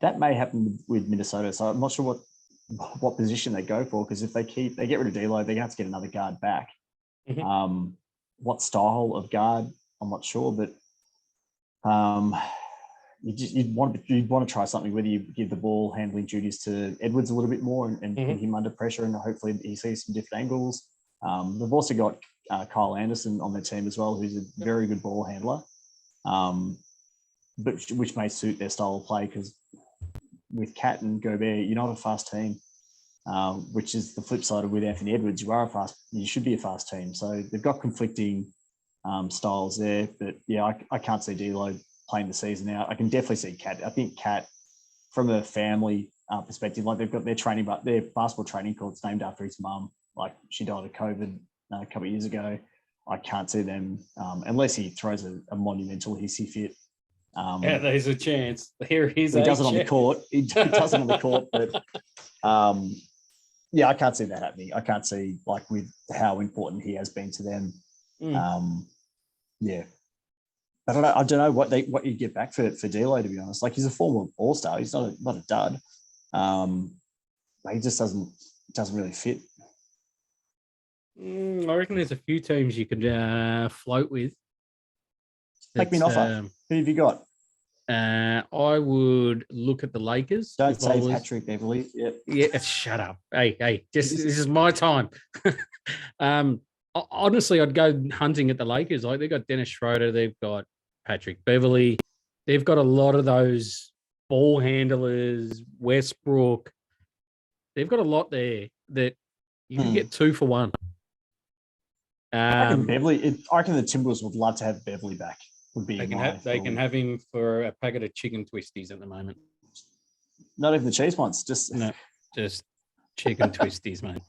That may happen with Minnesota. So I'm not sure what position they go for, because if they get rid of D'Lo, they're going to have to get another guard back. What style of guard, I'm not sure, but you'd want to try something, whether you give the ball handling duties to Edwards a little bit more and put him under pressure, and hopefully he sees some different angles. They've also got Kyle Anderson on their team as well, who's a very good ball handler, but which may suit their style of play, because with Cat and Gobert, you're not a fast team, which is the flip side of with Anthony Edwards. You should be a fast team. So they've got conflicting styles there, but I can't see D'Lo playing the season out. I can definitely see Cat. I think Cat, from a family perspective, like they've got their basketball training court's named after his mum. Like she died of COVID a couple of years ago. I can't see them unless he throws a monumental hissy fit. There's a chance. Here he is. He does it on the court. He does it on the court, but I can't see that happening. I can't see, like, with how important he has been to them. I don't know what you get back for D'Lo, to be honest. Like, he's a former All-Star. He's not a dud. He just doesn't really fit. I reckon there's a few teams you could float with. Make me an It's, offer. Who have you got? I would look at the Lakers. Don't if I say was- Patrick Beverly. Yep. Yeah, shut up. Hey, this is my time. Honestly, I'd go hunting at the Lakers. Like they've got Dennis Schroeder, they've got Patrick Beverly, they've got a lot of those ball handlers, Westbrook. They've got a lot there that you can get 2 for 1. I reckon I reckon the Timberwolves would love to have Beverly back. Would be They can my have they thought. can have him for a packet of chicken twisties at the moment. Not even the cheese ones. Just No, just chicken twisties, mate.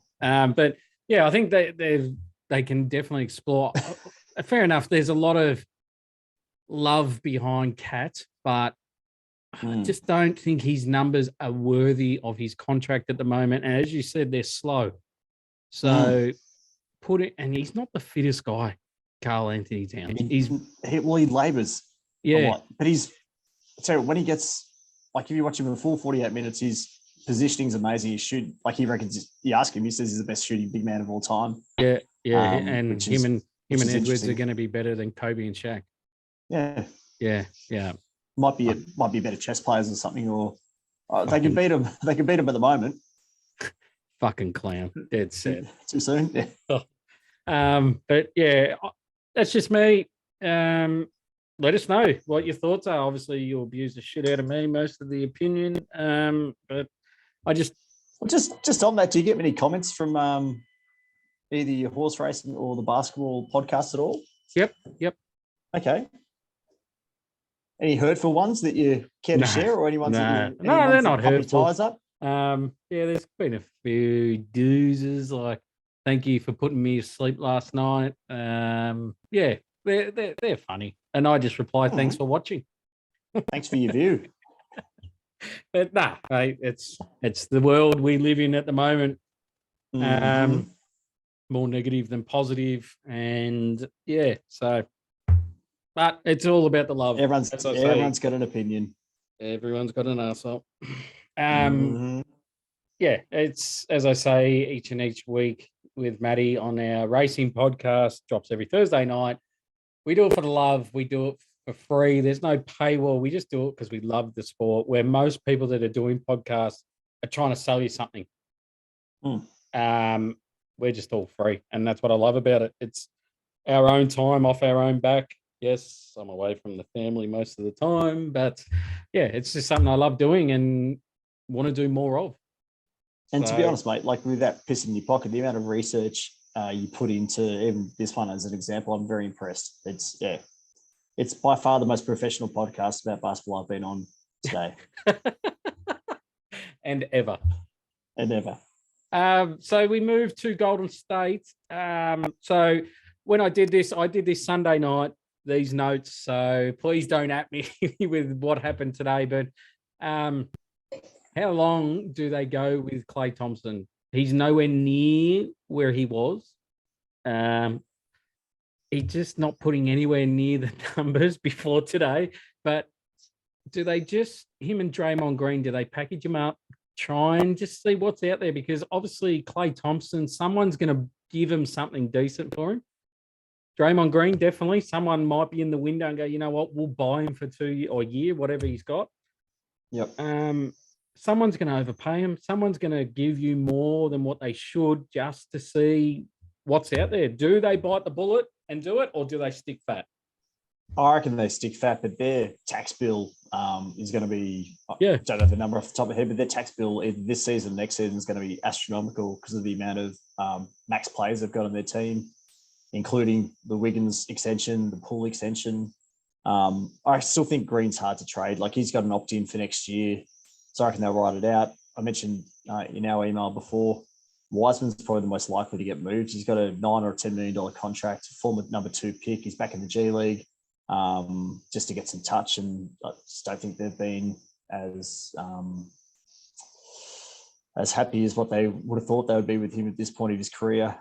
But yeah, I think they can definitely explore. Fair enough. There's a lot of love behind Cat, but I just don't think his numbers are worthy of his contract at the moment. And as you said, they're slow. So put it, and he's not the fittest guy, Carl Anthony Towns. he labours a Yeah, lot. But so when he gets, like if you watch him in the full 48 minutes, his positioning's amazing. He reckons, you ask him, he says he's the best shooting big man of all time. yeah. And which him and is Edwards are interesting. going to be better than Kobe and Shaq. Yeah. Yeah. Might be better chess players or something, or they can beat him. They can beat him at the moment. Fucking clown. Dead set. Too soon. Yeah. But yeah, that's just me. Let us know what your thoughts are. Obviously, you'll abuse the shit out of me, most of the opinion. But I just on that, do you get many comments from either your horse racing or the basketball podcast at all? Yep. Okay. Any hurtful ones that you care to No, share, or any ones that they're not pop your hurtful. tires up? Yeah, there's been a few doozes like thank you for putting me to sleep last night. Yeah, they're funny, and I just reply thanks for watching. Thanks for your view. But nah, mate, it's the world we live in at the moment. Mhm. More negative than positive, and yeah, so. But it's all about the love. Everyone's got an opinion. Everyone's got an arsehole. Mhm. Yeah, it's as I say each week with Maddie on our racing podcast, drops every Thursday night. We do it for the love. We do it for free. There's no paywall. We just do it because we love the sport. Where most people that are doing podcasts are trying to sell you something. We're just all free, and that's what I love about it. It's our own time off our own back. Yes, I'm away from the family most of the time, but yeah, it's just something I love doing and want to do more of. And to be honest, mate, like with that piss in your pocket, the amount of research you put into even this one as an example, I'm very impressed. It's by far the most professional podcast about basketball I've been on today. And ever. So we moved to Golden State. So when I did this Sunday night, these notes. So please don't at me with what happened today. But how long do they go with Klay Thompson? He's nowhere near where he was. He's just not putting anywhere near the numbers before today. But do they just, him and Draymond Green, do they package him up, try and just see what's out there? Because obviously Klay Thompson, someone's going to give him something decent for him. Draymond Green, definitely. Someone might be in the window and go, you know what, we'll buy him for 2 years or a year, whatever he's got. Yep. Someone's going to overpay him. Someone's going to give you more than what they should just to see what's out there. Do they bite the bullet and do it, or do they stick fat? I reckon they stick fat, but their tax bill is going to be, Yeah. I don't know the number off the top of my head, but their tax bill this season, next season is going to be astronomical because of the amount of max players they've got on their team, including the Wiggins extension, the Poole extension. I still think Green's hard to trade. Like he's got an opt-in for next year, so I reckon they'll write it out. I mentioned in our email before, Wiseman's probably the most likely to get moved. He's got a $9 or $10 million contract, former number 2 pick. He's back in the G League just to get some touch, and I just don't think they've been as happy as what they would have thought they would be with him at this point of his career.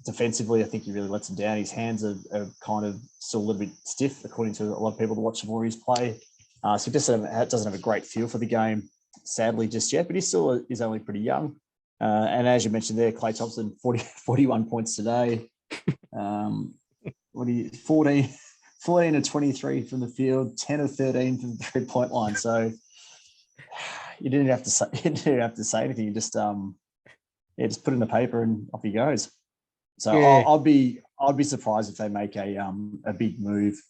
Defensively, I think he really lets him down. His hands are kind of still a little bit stiff, according to a lot of people that watch the Warriors play. So he just doesn't have a great feel for the game, sadly, just yet. But he still is only pretty young. And as you mentioned there, Clay Thompson, 41 points today. What do you 14 of 23 from the field, 10 of 13 from the 3-point line. So you didn't have to say anything. You just just put it in the paper and off he goes. So Yeah. I'd be surprised if they make a big move,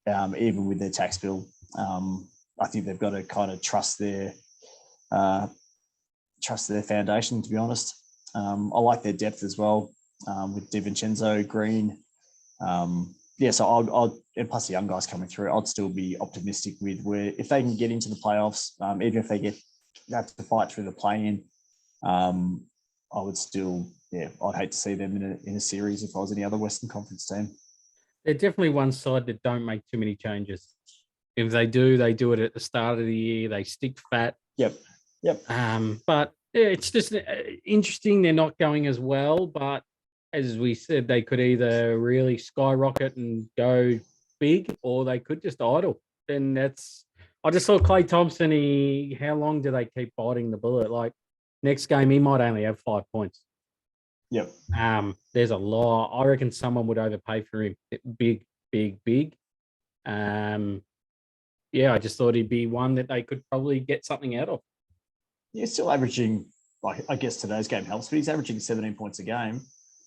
even with their tax bill. I think they've got to kind of trust their foundation, to be honest. I like their depth as well, with DiVincenzo, Green. So I'll and plus the young guys coming through, I'd still be optimistic with where if they can get into the playoffs, even if they have to fight through the play-in, I would still, I'd hate to see them in a series if I was any other Western Conference team. They're definitely one side that don't make too many changes. If they do, they do it at the start of the year. They stick fat. Yep. But it's just interesting. They're not going as well, but as we said, they could either really skyrocket and go big, or they could just idle. And I just saw Clay Thompson. How long do they keep biting the bullet? Like next game, he might only have 5 points. Yep. There's a lot. I reckon someone would overpay for him. Big. I just thought he'd be one that they could probably get something out of. Yeah, still averaging, like, I guess today's game helps, but he's averaging 17 points a game.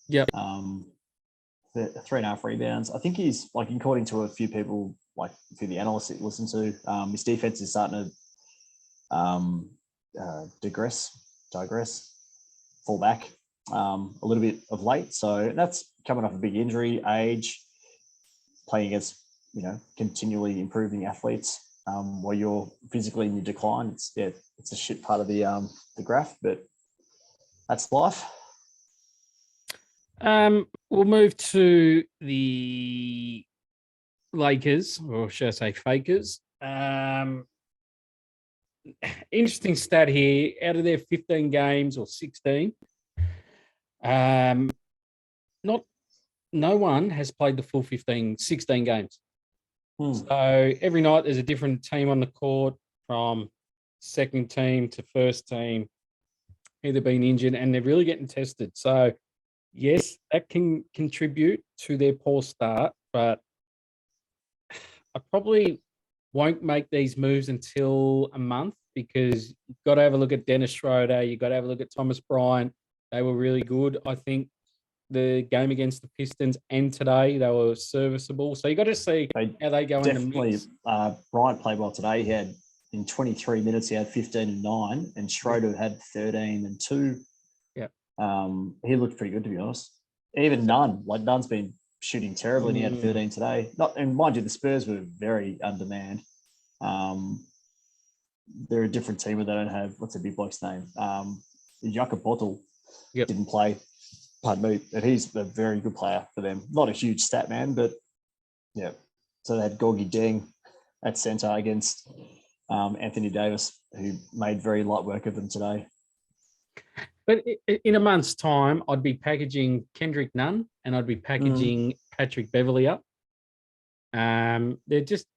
Yep. 3.5 rebounds. I think he's, like, according to a few people, like a few of the analysts that listen to, his defense is starting to digress, fall back a little bit of late. So that's coming off a big injury, age, playing against, continually improving athletes while you're physically in your decline. It's a shit part of the graph, but that's life. We'll move to the Lakers, or should I say Fakers. Interesting stat here. Out of their 15 games or 16, no one has played the full 16 games. So every night there's a different team on the court, from second team to first team, either being injured, and they're really getting tested. So yes, that can contribute to their poor start, but I probably won't make these moves until a month, because you've got to have a look at Dennis Schroeder. You've got to have a look at Thomas Bryant. They were really good. I think the game against the Pistons and today, they were serviceable. So you got to see how they go in the mix. Bryant played well today. He had, in 23 minutes, he had 15 and 9, and Schroeder had 13 and 2. Yeah. He looked pretty good, to be honest. Even Nunn's been shooting terribly, and he had 13 today. And mind you, the Spurs were very undermanned. They're a different team where they don't have, what's the big bloke's name? Jakob Poeltl didn't play. Pardon me, but he's a very good player for them. Not a huge stat man, but yeah. So they had Gorgie Deng at centre against Anthony Davis, who made very light work of them today. But in a month's time, I'd be packaging Kendrick Nunn and I'd be packaging Patrick Beverley up. They're just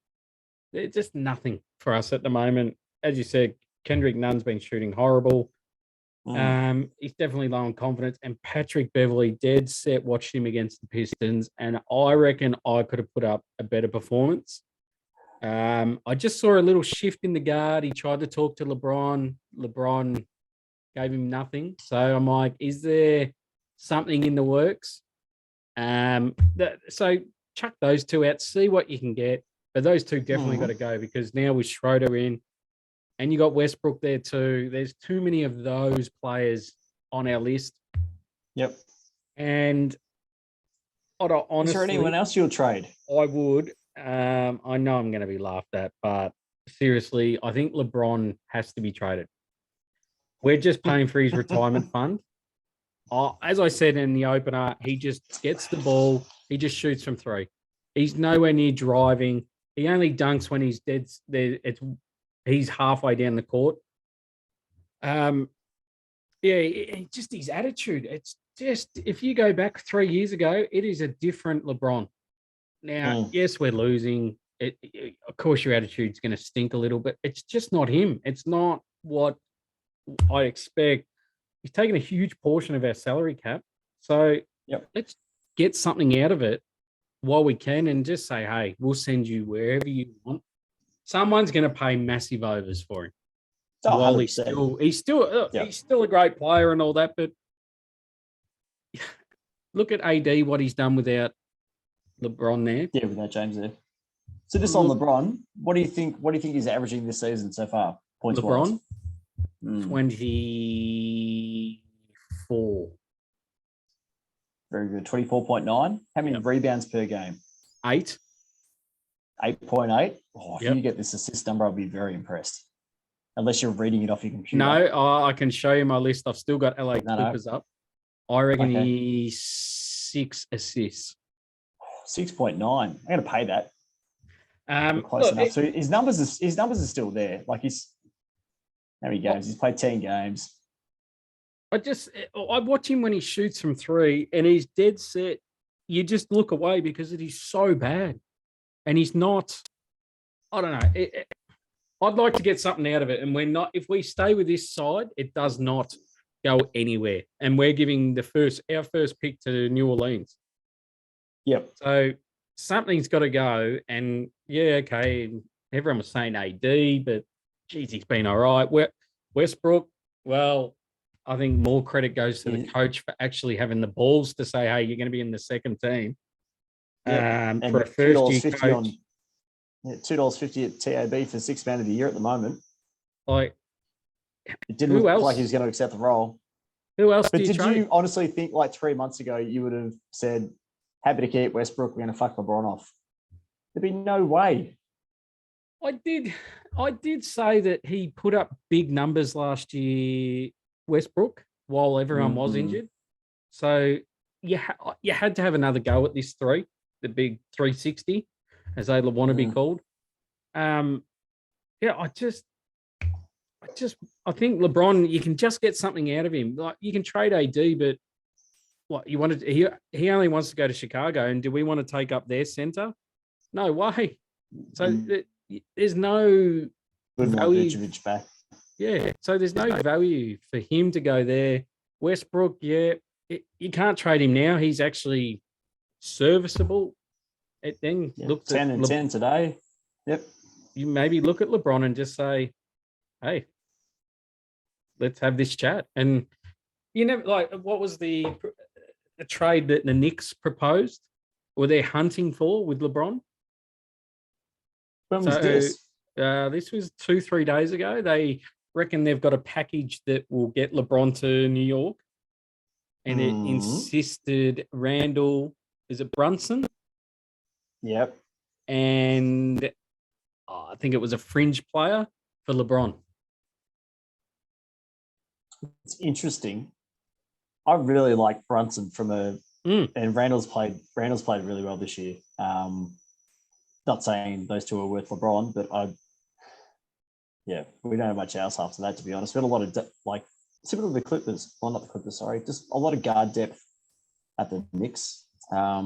nothing for us at the moment. As you said, Kendrick Nunn's been shooting horrible. He's definitely low on confidence. And Patrick Beverley, dead set, watched him against the Pistons, and I reckon I could have put up a better performance. I just saw a little shift in the guard. He tried to talk to LeBron. LeBron gave him nothing. So I'm like, is there something in the works? So chuck those two out, see what you can get. But those two definitely got to go, because now with Schroeder in, and you got Westbrook there too, there's too many of those players on our list. Yep. And honestly, is there anyone else you'll trade? I would. I know I'm going to be laughed at, but seriously, I think LeBron has to be traded. We're just paying for his retirement fund. As I said in the opener, he just gets the ball. He just shoots from three. He's nowhere near driving. He only dunks when he's dead. He's halfway down the court. Just his attitude. It's just, if you go back 3 years ago, it is a different LeBron. Now, yes, we're losing. Of course, your attitude's going to stink a little, but it's just not him. It's not what I expect. he's taken a huge portion of our salary cap. So Yep. let's get something out of it while we can and just say, hey, we'll send you wherever you want. Someone's going to pay massive overs for him. Oh, While 100%. he's still a great player and all that, but look at AD, what he's done without LeBron there. Yeah, without James there. So just on LeBron, what do you think he's averaging this season so far? Points LeBron, wise? 24. Very good. 24.9. How many rebounds per game? 8. 8.8. Oh, if Yep. you get this assist number, I'll be very impressed. Unless you're reading it off your computer. No, I can show you my list. I've still got LA No. Clippers up. I reckon Okay. he's 6 assists. 6.9. I'm going to pay that. We're close Look, enough. So his numbers are still there. Like how many games? He's played 10 games. I watch him when he shoots from 3 and he's dead set. You just look away because he's so bad. And he's not, I don't know. I'd like to get something out of it. And if we stay with this side, it does not go anywhere. And we're giving our first pick to New Orleans. Yep. So something's got to go. And yeah, okay. Everyone was saying AD, but geez, he's been all right. Westbrook, well, I think more credit goes to the coach for actually having the balls to say, hey, you're going to be in the second team. And For a first year $2.50 coach. $2.50 at TAB for 6th man of the year at the moment. Like, It didn't Who look else? like he was going to accept the role. who else But do you did trade? you honestly think like 3 months ago you would have said, happy to keep Westbrook, we're going to fuck LeBron off? There'd be no way. I did say that he put up big numbers last year, Westbrook, while everyone was Mhm. injured. So you had to have another go at this 3, the big 360, as they want to be Mm. called. I think LeBron, you can just get something out of him. Like you can trade AD, but what you wanted, he only wants to go to Chicago, and do we want to take up their center? No way. So there's no Wouldn't want value. Vucevic back. Yeah, so there's no value for him to go there. Westbrook, you can't trade him now. He's actually serviceable. It then Yeah, looks 10 at and 10 today. Yep. you maybe look at LeBron and just say, hey, let's have this chat. And you never like what was the trade that the Knicks proposed or they're hunting for with LeBron? When was So, this? This was 2-3 days ago. They reckon they've got a package that will get LeBron to New York. And it Mhm. insisted Randall, is it Brunson? Yep. And I think it was a fringe player for LeBron. It's interesting. I really like Brunson and Randall's played really well this year. Not saying those two are worth LeBron, but we don't have much else after that, to be honest. We had a lot of similar to the Clippers. Well, not the Clippers, sorry. Just a lot of guard depth at the Knicks. I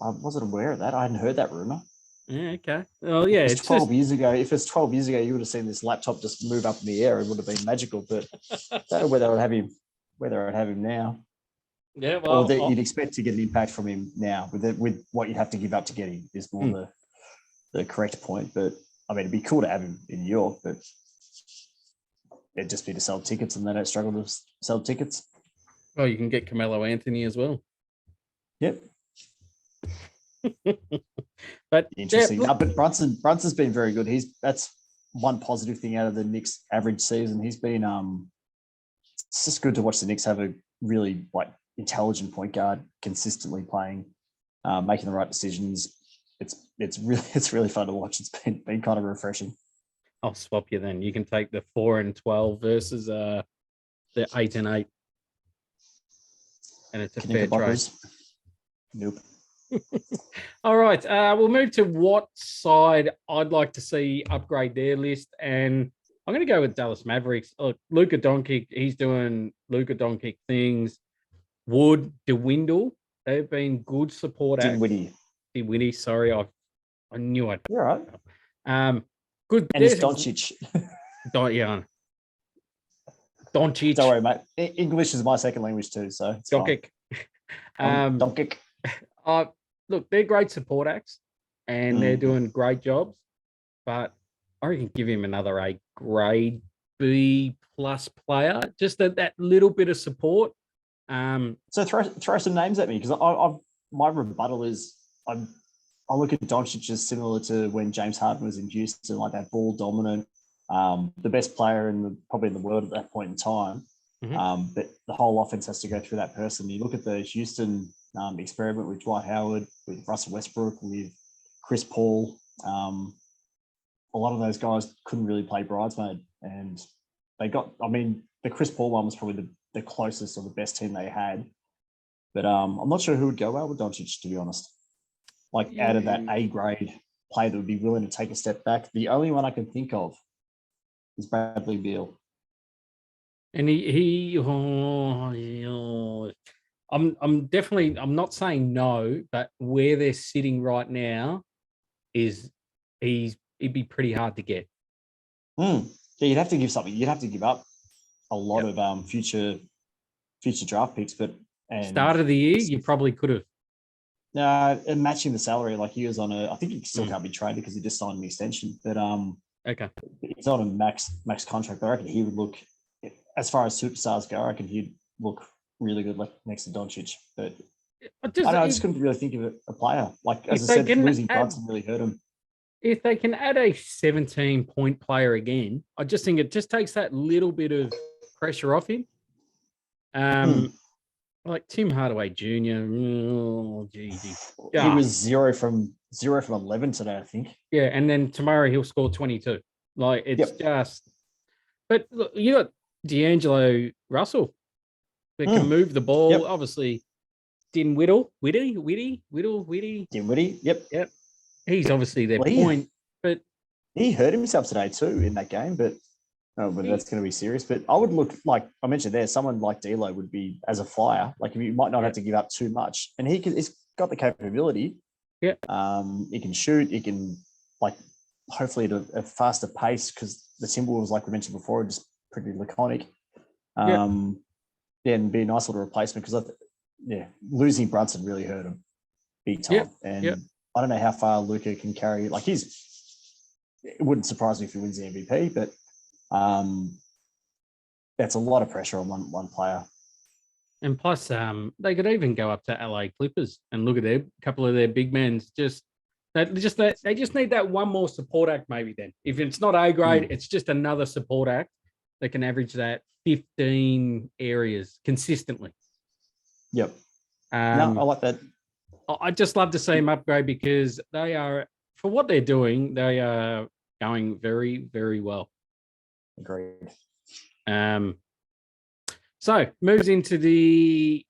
wasn't aware of that. I hadn't heard that rumor. Yeah, okay. Well, yeah, It's 12 years ago. If it's 12 years ago, you would have seen this laptop just move up in the air. It would have been magical. But I don't know whether I'd have him now. Yeah, well, Or that you'd expect to get an impact from him now with what you have to give up to get him is more the correct point. But I mean, it'd be cool to have him in New York, but it'd just be to sell tickets, and they don't struggle to sell tickets. well, you can get Carmelo Anthony as well. Yep. But Interesting. yeah, No, but Brunson's been very good. That's one positive thing out of the Knicks' average season. He's been it's just good to watch the Knicks have a really intelligent point guard consistently playing, making the right decisions. It's really fun to watch. It's been kind of refreshing. I'll swap you then. You can take the 4 and 12 versus the 8 and 8. And it's a fair trade. Knickerbockers. Nope. All right. We'll move to what side I'd like to see upgrade their list. And I'm going to go with Dallas Mavericks. Look, Luka Doncic, he's doing Luka Doncic things. Wood, DeWindle, they've been good support. Dinwiddie, sorry. I knew it. You're right. Good. And it's Doncic. Yeah. Doncic, Don't worry, mate. English is my second language too, so it's fine. Doncic. Um, Doncic. Look, they're great support acts, and they're Mm. doing great jobs. But I reckon give him another A grade B plus player, just that little bit of support. So throw some names at me because I my rebuttal is I look at Doncic as similar to when James Harden was in Houston, like that ball dominant, the best player probably in the world at that point in time. Mhm. But the whole offense has to go through that person. You look at the Houston experiment with Dwight Howard, with Russell Westbrook, with Chris Paul. A lot of those guys couldn't really play bridesmaid, and they got. I mean, the Chris Paul one was probably the closest or the best team they had. But I'm not sure who would go well with Doncic, to be honest. Like out of that A grade player that would be willing to take a step back, the only one I can think of is Bradley Beal. And I'm definitely, I'm not saying no, but where they're sitting right now is it'd be pretty hard to get. Yeah, you'd have to give something. You'd have to give up a lot Yep. of future draft picks, Start of the year, you probably could have. and matching the salary, like he was on I think he still can't be traded because he just signed an extension. But Okay. he's on a max contract. But I reckon he would look, as far as superstars go, I reckon he'd look really good next to Doncic. But I just couldn't really think of a player. Like, as I said, losing Brunson really hurt him. If they can add a 17-point player again, I just think it just takes that little bit of pressure off him. Like Tim Hardaway Jr. Oh, geez. He was 0 from 11 today, I think. Yeah, and then tomorrow he'll score 22. Like it's just. But look, you got D'Angelo Russell that can move the ball. Yep. Obviously, Dinwiddie. Yep. He's obviously their point, but he hurt himself today too in that game. But that's going to be serious. But I would look, like I mentioned there, someone like D'Lo would be as a flyer. Like, you might not have to give up too much, and he's got the capability. Yeah. He can shoot. He can, like, hopefully at a faster pace, because the Timberwolves, like we mentioned before, are just pretty laconic. And be a nice little replacement, because losing Brunson really hurt him big time. And I don't know how far Luka can carry. Like, it wouldn't surprise me if he wins the MVP, but that's a lot of pressure on one player. And plus, they could even go up to LA Clippers and look at a couple of their big men. They just need that one more support act, maybe. Then, if it's not A grade, it's just another support act that can average that 15 areas consistently. Yep. I like that. I just love to see them upgrade, because they are, for what they're doing, they are going very, very well. Agreed. So moves into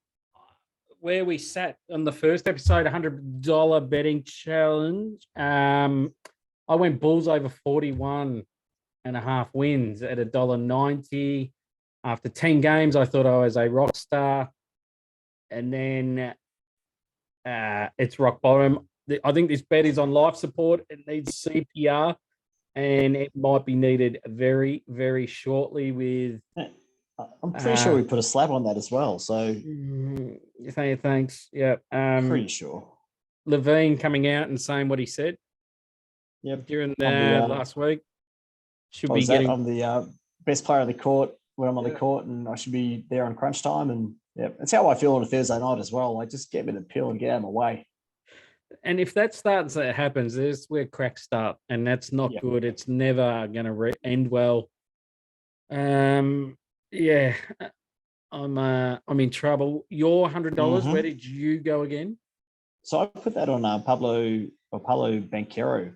where we sat on the first episode, $100 betting challenge. I went Bulls over 41.5 wins at $1.90. After 10 games, I thought I was a rock star. And then it's rock bottom. I think this bet is on life support. It needs CPR, and it might be needed very, very shortly. I'm pretty sure we put a slab on that as well. So thanks. Yeah. Pretty sure. Levine coming out and saying what he said. Yep. During last week. Should be getting. I'm the best player on the court when I'm on the court, and I should be there on crunch time. And that's how I feel on a Thursday night as well. Like, just get me the pill and get out of my way. And if that happens, there's where cracks start, and that's not good. It's never going to end well. I'm in trouble. Your $100. Where did you go again? So I put that on Paolo Banchero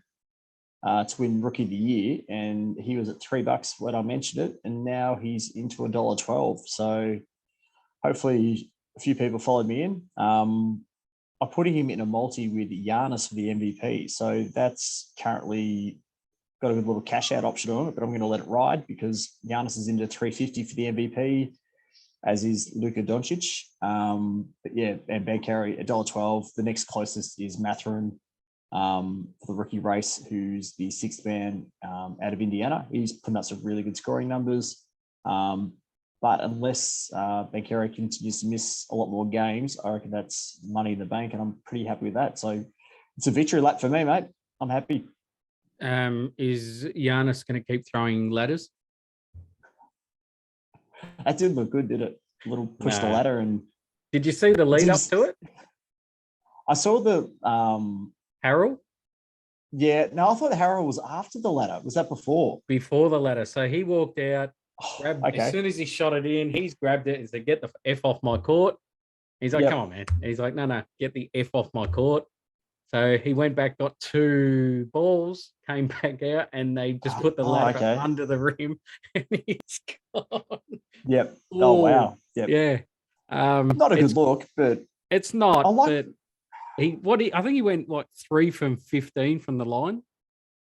to win Rookie of the Year, and he was at $3 when I mentioned it, and now he's into $1.12. So hopefully a few people followed me in. I'm putting him in a multi with Giannis for the MVP. So that's currently got a good little cash out option on it, but I'm going to let it ride because Giannis is into $3.50 for the MVP, as is Luka Doncic. And Banchero $1.12. The next closest is Mathurin for the rookie race, who's the sixth man out of Indiana. He's putting up some really good scoring numbers. But But unless Benkero continues to miss a lot more games, I reckon that's money in the bank, and I'm pretty happy with that. So it's a victory lap for me, mate. I'm happy. Is Giannis going to keep throwing ladders? That did look good, did it? A little push the Nah. ladder, and Did you see the lead up Just- to it, I saw the Harold? yeah. No, I thought the Harrow was after the ladder. Was that before? Before the ladder. So he walked out, Oh, grabbed as okay. soon as he shot it in, he's grabbed it and said, "Get the F off my court." He's like, Yep. "Come on, man." He's like, "No, get the F off my court." So he went back, got 2 balls, came back out, and they just put the Oh, ladder okay. under the rim, and he's gone. Yep. Oh wow. Yep. Yeah. Not a it's, good look, but It's not. I like. But I think he went like 3 from 15 from the line.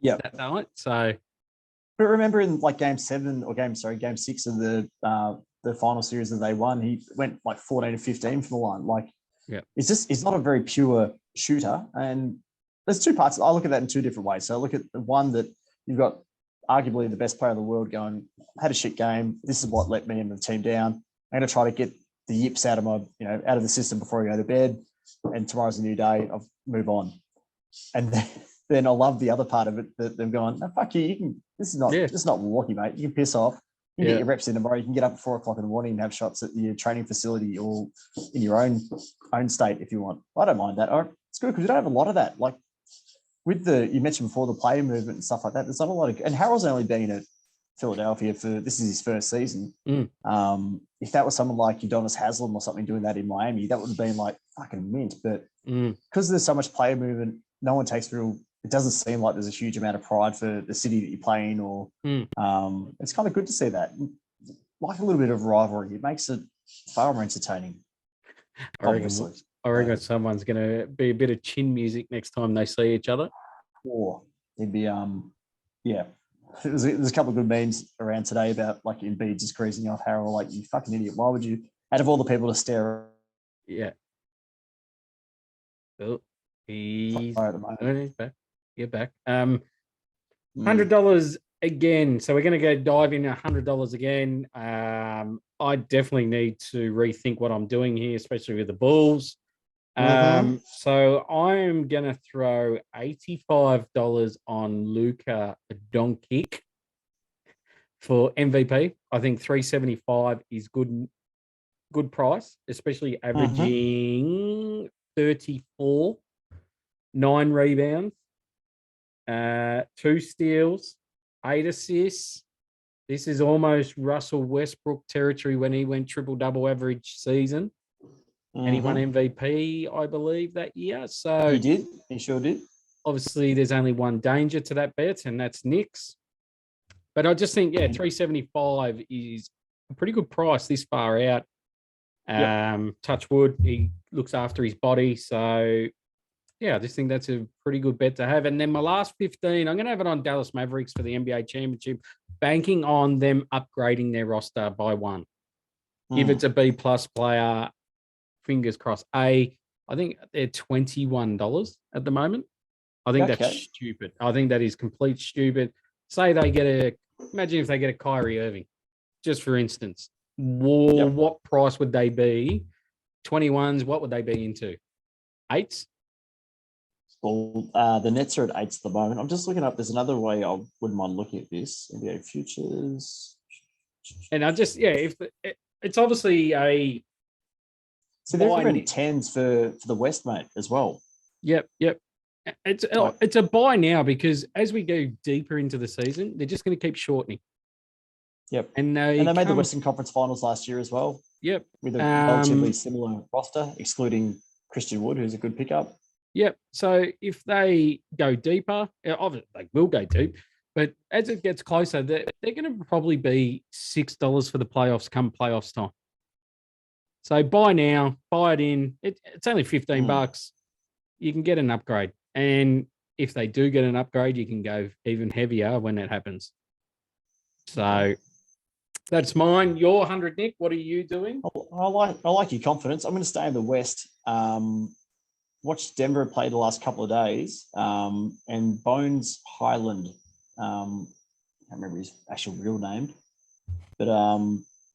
Yep. That night. So But remember in like game 6 of the final series that they won, he went like 14 to 15 from the line. Like, yeah, he's not a very pure shooter. And there's 2 parts. I look at that in 2 different ways. So I look at the one that you've got arguably the best player in the world going, had a shit game. This is what let me and the team down. I'm going to try to get the yips out of out of the system before I go to bed. And tomorrow's a new day. I'll move on. And then I love the other part of it that they've gone, no, fuck you. This is not Milwaukee, mate. You can piss off. You can get your reps in tomorrow. You can get up at 4 o'clock in the morning and have shots at your training facility or in your own state if you want. I don't mind that. It's good because we don't have a lot of that. Like with you mentioned before, the player movement and stuff like that. There's not a lot of, and Harold's only been at Philadelphia this is his first season. If that was someone like Udonis Haslem or something doing that in Miami, that would have been like fucking mint. But because there's so much player movement, no one takes it doesn't seem like there's a huge amount of pride for the city that you play in, or it's kind of good to see that. Like a little bit of rivalry. It makes it far more entertaining. I reckon someone's going to be a bit of chin music next time they see each other. Or it'd be, yeah. There's a couple of good memes around today about like Embiid just greasing off Harold, like, you fucking idiot. Why would you, out of all the people to stare Yeah. Oh, he's back. You're back. $100 again. So we're going to go dive in $100 again. I definitely need to rethink what I'm doing here, especially with the Bulls. So I'm going to throw $85 on Luka Doncic for MVP. I think $375 is good price, especially averaging 34, 9 rebounds, 2 steals, 8 assists. This is almost Russell Westbrook territory when he went triple-double average season. And he won MVP, I believe, that year. So he did. He sure did. Obviously, there's only one danger to that bet, and that's Knicks. But I just think, $375 is a pretty good price this far out. Touch wood, he looks after his body. So, I just think that's a pretty good bet to have. And then my last 15, I'm going to have it on Dallas Mavericks for the NBA championship, banking on them upgrading their roster by 1. If it's a B-plus player, fingers crossed. I think they're $21 at the moment. I think that's stupid. I think that is complete stupid. Say imagine if they get a Kyrie Irving, just for instance. What price would they be? 21s, what would they be into? 8s? Well, the Nets are at 8s at the moment. I'm just looking up. There's another way I wouldn't mind looking at this. NBA futures. And I just, if it's obviously a... So they're in 10s for the West, mate, as well. Yep. It's a buy now because as we go deeper into the season, they're just going to keep shortening. Yep. And they made the Western Conference Finals last year as well. Yep. With a relatively similar roster, excluding Christian Wood, who's a good pickup. Yep. So if they go deeper, obviously they will go deep, but as it gets closer, they're going to probably be $6 for the playoffs come playoffs time. So buy now, buy it in. It's only $15. You can get an upgrade. And if they do get an upgrade, you can go even heavier when that happens. So that's mine. Your 100, Nick. What are you doing? I like your confidence. I'm going to stay in the West. Watched Denver play the last couple of days. And Bones Highland. I can't remember his actual real name. But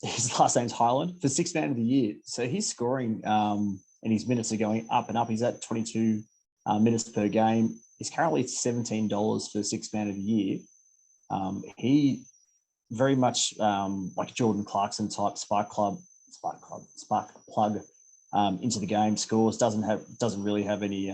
his last name's Highland, for sixth man of the year. So he's scoring and his minutes are going up and up. He's at 22 minutes per game. He's currently $17 for sixth man of the year. He very much like Jordan Clarkson type spark plug into the game. Scores, doesn't really have any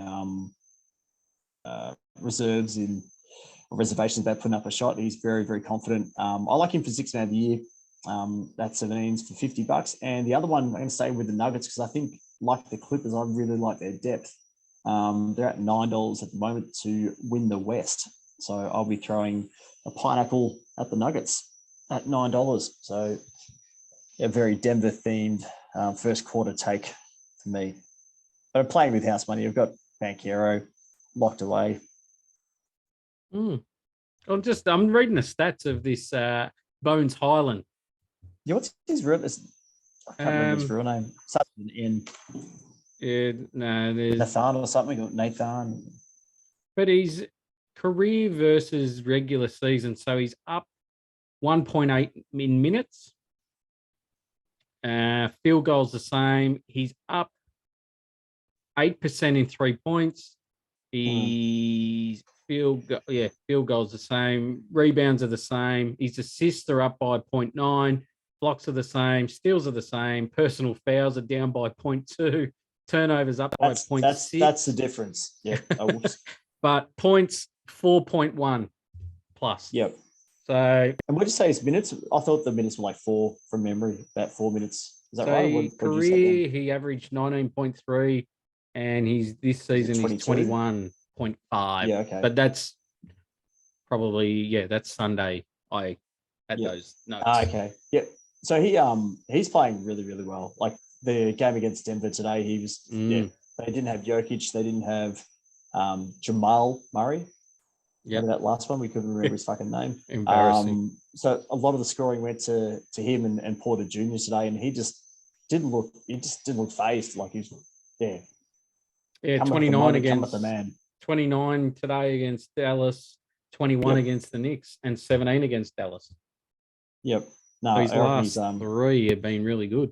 reservations about putting up a shot. He's very, very confident. I like him for sixth man of the year. That 17s for $50. And the other one, I'm going to stay with the Nuggets because I think, like the Clippers, I really like their depth. They're at $9 at the moment to win the West. So I'll be throwing a pineapple at the Nuggets at $9. So a very Denver themed first quarter take for me. But I'm playing with house money. I've got Banchero locked away. I'm reading the stats of this Bones Highland. Yeah, what's his real? I can't remember his real name. Starts with an N. There's Nathan or something. Or Nathan. But his career versus regular season, so he's up 1.8 in minutes. Field goals the same. He's up 8% in 3 points. He's field goals the same. Rebounds are the same. His assists are up by 0.9. Blocks are the same. Steals are the same. Personal fouls are down by 0.2. Turnovers up by 0.6. That's the difference. Yeah. But points 4.1 plus. Yep. So, and what did you say his minutes? I thought the minutes were like 4 from memory, about 4 minutes. Is that right? What career, he averaged 19.3, and this season he's 21.5. Yeah, okay. But that's probably, that's Sunday. Those notes. Okay. Yep. So he's playing really, really well. Like the game against Denver today, he was they didn't have Jokic, they didn't have Jamal Murray. Yeah, that last one we couldn't remember his fucking name. Embarrassing. So a lot of the scoring went to him and Porter Jr. today, and he just didn't look phased. Like he's 29 against the man. 29 today against Dallas, 21 against the Knicks, and 17 against Dallas. Yep. No, so his last 3 have been really good.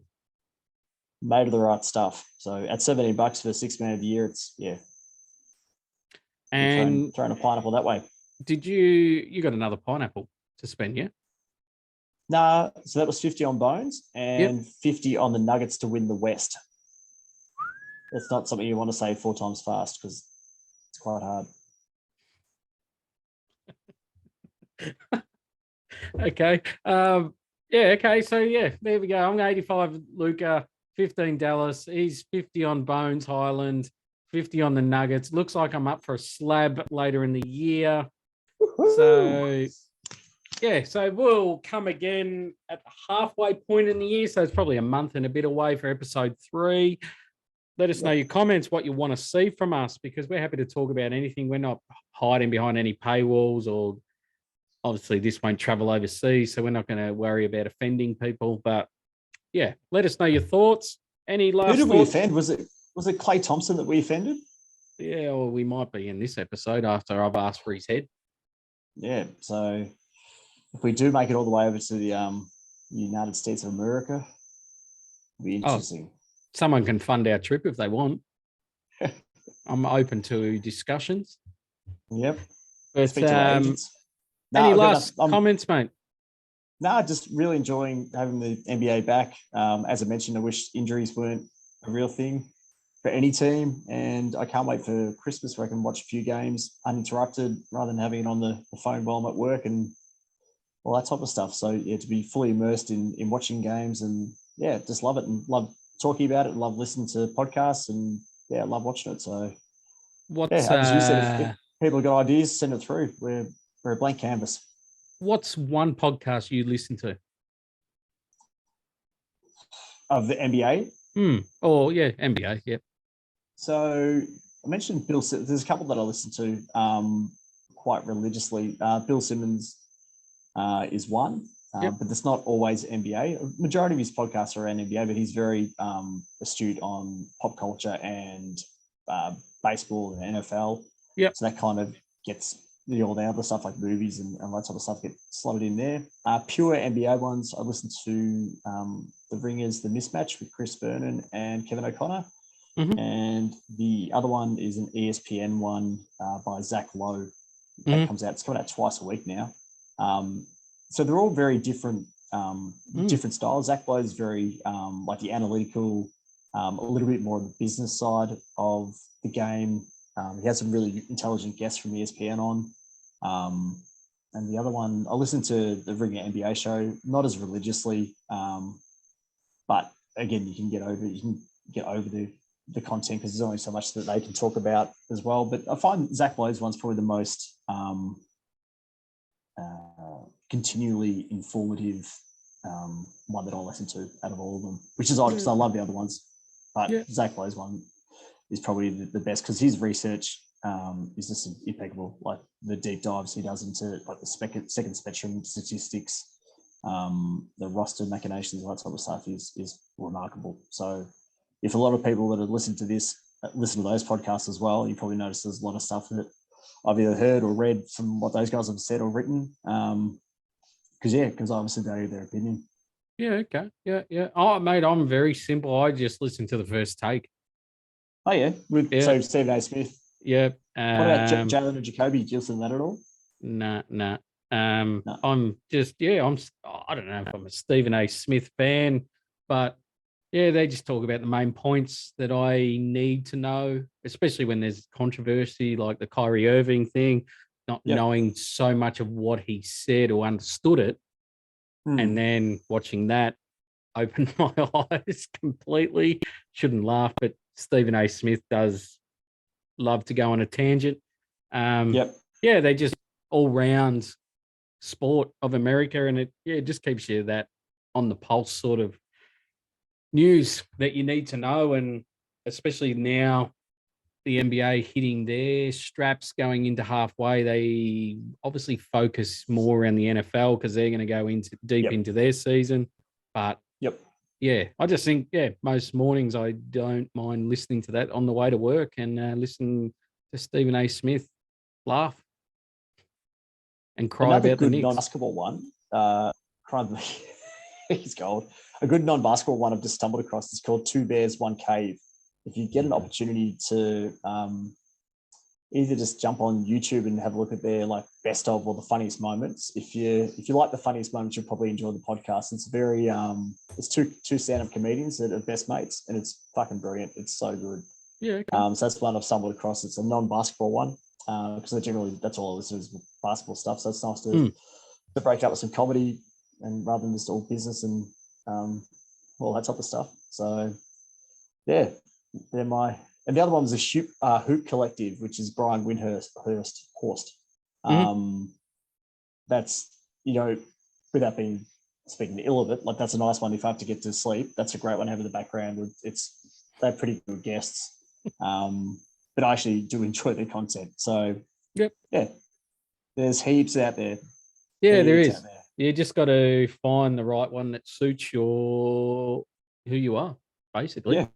Made of the right stuff. So at $17 for sixth man of the year, it's And throwing a pineapple that way. Did you got another pineapple to spend, yeah? Nah, so that was 50 on Bones and 50 on the Nuggets to win the West. It's not something you want to say 4 times fast because it's quite hard. Okay. Okay. So, there we go. I'm 85 Luca, 15 Dallas. He's 50 on Bones Highland. 50 on the Nuggets. Looks like I'm up for a slab later in the year. Woo-hoo! So we'll come again at the halfway point in the year. So it's probably a month and a bit away for episode 3. Let us know your comments, what you want to see from us, because we're happy to talk about anything. We're not hiding behind any paywalls, or obviously this won't travel overseas, so we're not going to worry about offending people. But let us know your thoughts. Any last Who did thoughts? we offend? Was it Klay Thompson that we offended? Yeah, well, we might be in this episode after I've asked for his head. Yeah, so if we do make it all the way over to the United States of America, it'll be interesting. Someone can fund our trip if they want. I'm open to discussions. Yep. But, speak to our agents. Any last comments, mate? No, just really enjoying having the NBA back. As I mentioned, I wish injuries weren't a real thing for any team, and I can't wait for Christmas where I can watch a few games uninterrupted rather than having it on the phone while I'm at work and all that type of stuff. So to be fully immersed in watching games and just love it and love talking about it and love listening to podcasts and love watching it. So as you said, if people have got ideas, send it through. We're a blank canvas. What's one podcast you listen to? Of the NBA? NBA, yeah. So I mentioned Bill Simmons. There's a couple that I listen to quite religiously. Bill Simmons is one, but it's not always NBA. A majority of his podcasts are around NBA, but he's very astute on pop culture and baseball and NFL. Yep. So that kind of gets all the other stuff like movies and that sort of stuff get slotted in there. Pure NBA ones, I listen to The Ringers, The Mismatch with Chris Vernon and Kevin O'Connor. Mhm. And the other one is an ESPN one by Zach Lowe that comes out. It's coming out twice a week now. So they're all very different, different styles. Zach Lowe is very like the analytical, a little bit more of the business side of the game. He has some really intelligent guests from ESPN on. And the other one, I listen to the Ringer NBA show, not as religiously, but again, you can get over the content because there's only so much that they can talk about as well. But I find Zach Lowe's one's probably the most continually informative one that I listen to out of all of them, which is odd because I love the other ones. But Zach Lowe's one is probably the best because his research is just impeccable. Like the deep dives he does into like the second spectrum statistics, the roster machinations, all that sort of stuff is remarkable. So if a lot of people that have listened to this listen to those podcasts as well, you probably notice there's a lot of stuff that I've either heard or read from what those guys have said or written. Because I obviously value their opinion. Yeah, okay. Yeah. Oh, mate, I'm very simple. I just listen to the first take. Oh, yeah. So Stephen A. Smith. Yeah. What about Jalen and Jacoby? Do you listen to that at all? Nah. No. I'm just, I don't know if I'm a Stephen A. Smith fan, but yeah, they just talk about the main points that I need to know, especially when there's controversy like the Kyrie Irving thing, not knowing so much of what he said or understood it. And then watching that opened my eyes completely. Shouldn't laugh, but Stephen A. Smith does love to go on a tangent. Yeah, they just all round sport of America, and it just keeps you that on the pulse sort of news that you need to know, and especially now the NBA hitting their straps going into halfway, they obviously focus more around the NFL because they're going to go into deep into their season. But I just think most mornings I don't mind listening to that on the way to work and listen to Stephen A. Smith laugh and cry Another about the good Knicks. Non-basketball one, he's gold. A good non-basketball one I've just stumbled across is called Two Bears, One Cave. If you get an opportunity to either just jump on YouTube and have a look at their like best of or the funniest moments. If you like the funniest moments, you'll probably enjoy the podcast. It's very it's two stand-up comedians that are best mates, and it's fucking brilliant. It's so good. Yeah. Okay. So that's one I've stumbled across. It's a non-basketball one because that's all I listen to is basketball stuff. So it's nice to break up with some comedy and rather than just all business and all that type of stuff. So yeah, they're my. And the other one was a Hoop Collective, which is Brian Horst. That's, without speaking ill of it, like that's a nice one. If I have to get to sleep, that's a great one to have in the background. They're pretty good guests. But I actually do enjoy their content. So there's heaps out there. Yeah, there is. You just got to find the right one that suits who you are, basically. Yeah.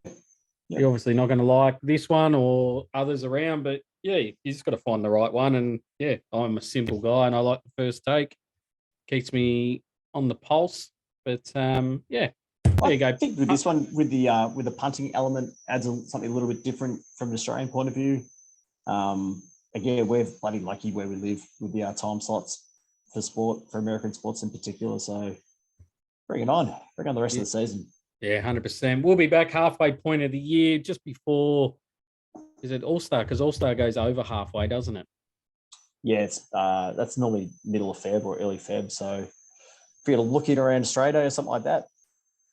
You're obviously not going to like this one or others around, but you just got to find the right one. And I'm a simple guy and I like the first take. Keeps me on the pulse. But there you go. I think with this one, with the punting element, adds something a little bit different from an Australian point of view. Again, we're bloody lucky where we live with the time slots for American sports in particular. So bring it on. Bring on the rest of the season. Yeah, 100%. We'll be back halfway point of the year, just before. Is it All-Star? Because All-Star goes over halfway, doesn't it? Yeah, that's normally middle of Feb or early Feb. So if you're looking around Australia or something like that.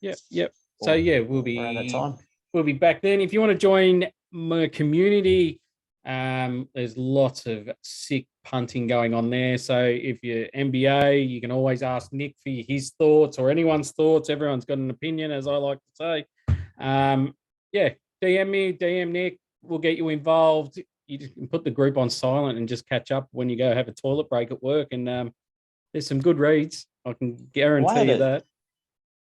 Yep. So we'll be around that time. We'll be back then. If you want to join my community, there's lots of sick punting going on there. So if you're NBA, you can always ask Nick for his thoughts or anyone's thoughts. Everyone's got an opinion, as I like to say. DM me, DM Nick. We'll get you involved. You just can put the group on silent and just catch up when you go have a toilet break at work. And there's some good reads. I can guarantee you that.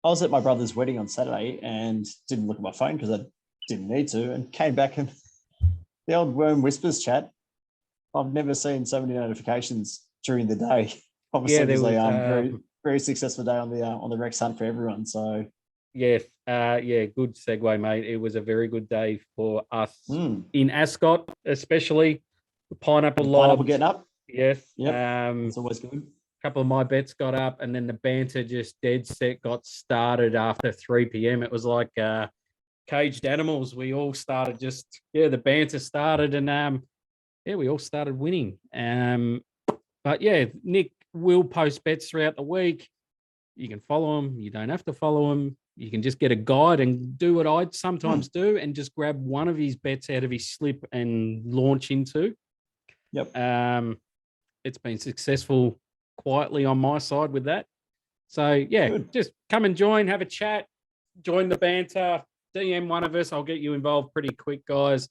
I was at my brother's wedding on Saturday and didn't look at my phone because I didn't need to, and came back and the old Worm Whispers chat. I've never seen so many notifications during the day. Yeah, Obviously, there it was was, a very successful day on the Rex Hunt for everyone. So yeah, good segue, mate. It was a very good day for us the in Ascot, especially the pineapple pineapple lobs. getting up. Yes. Yep. It's always good. A couple of my bets got up, and then the banter just dead set got started after 3 p.m. It was like caged animals. We all started the banter started, and we all started winning. But yeah, Nick will post bets throughout the week. You can follow him. You don't have to follow him. You can just get a guide and do what I sometimes do and just grab one of his bets out of his slip and launch into. Yep. It's been successful quietly on my side with that. So yeah, just come and join, have a chat, join the banter, DM one of us. I'll get you involved pretty quick, guys.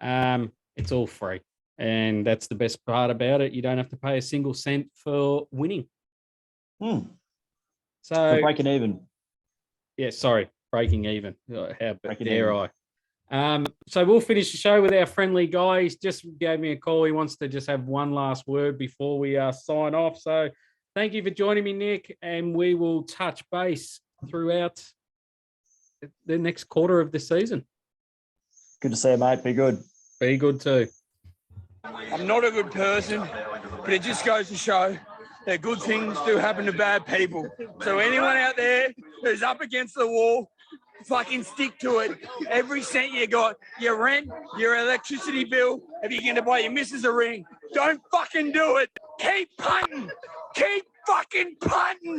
It's all free. And that's the best part about it. You don't have to pay a single cent for winning. So So breaking even. Yeah, sorry, breaking even. How Breaking dare even. I? So we'll finish the show with our friendly guy. He's just gave me a call. He wants to just have one last word before we sign off. So thank you for joining me, Nick, and we will touch base throughout the next quarter of the season. Good to see you, mate. Be good. Be good too. I'm not a good person, but it just goes to show that good things do happen to bad people. So anyone out there who's up against the wall, fucking stick to it. Every cent you got, your rent, your electricity bill, if you're going to buy your missus a ring, don't fucking do it. Keep punting. Keep fucking punting.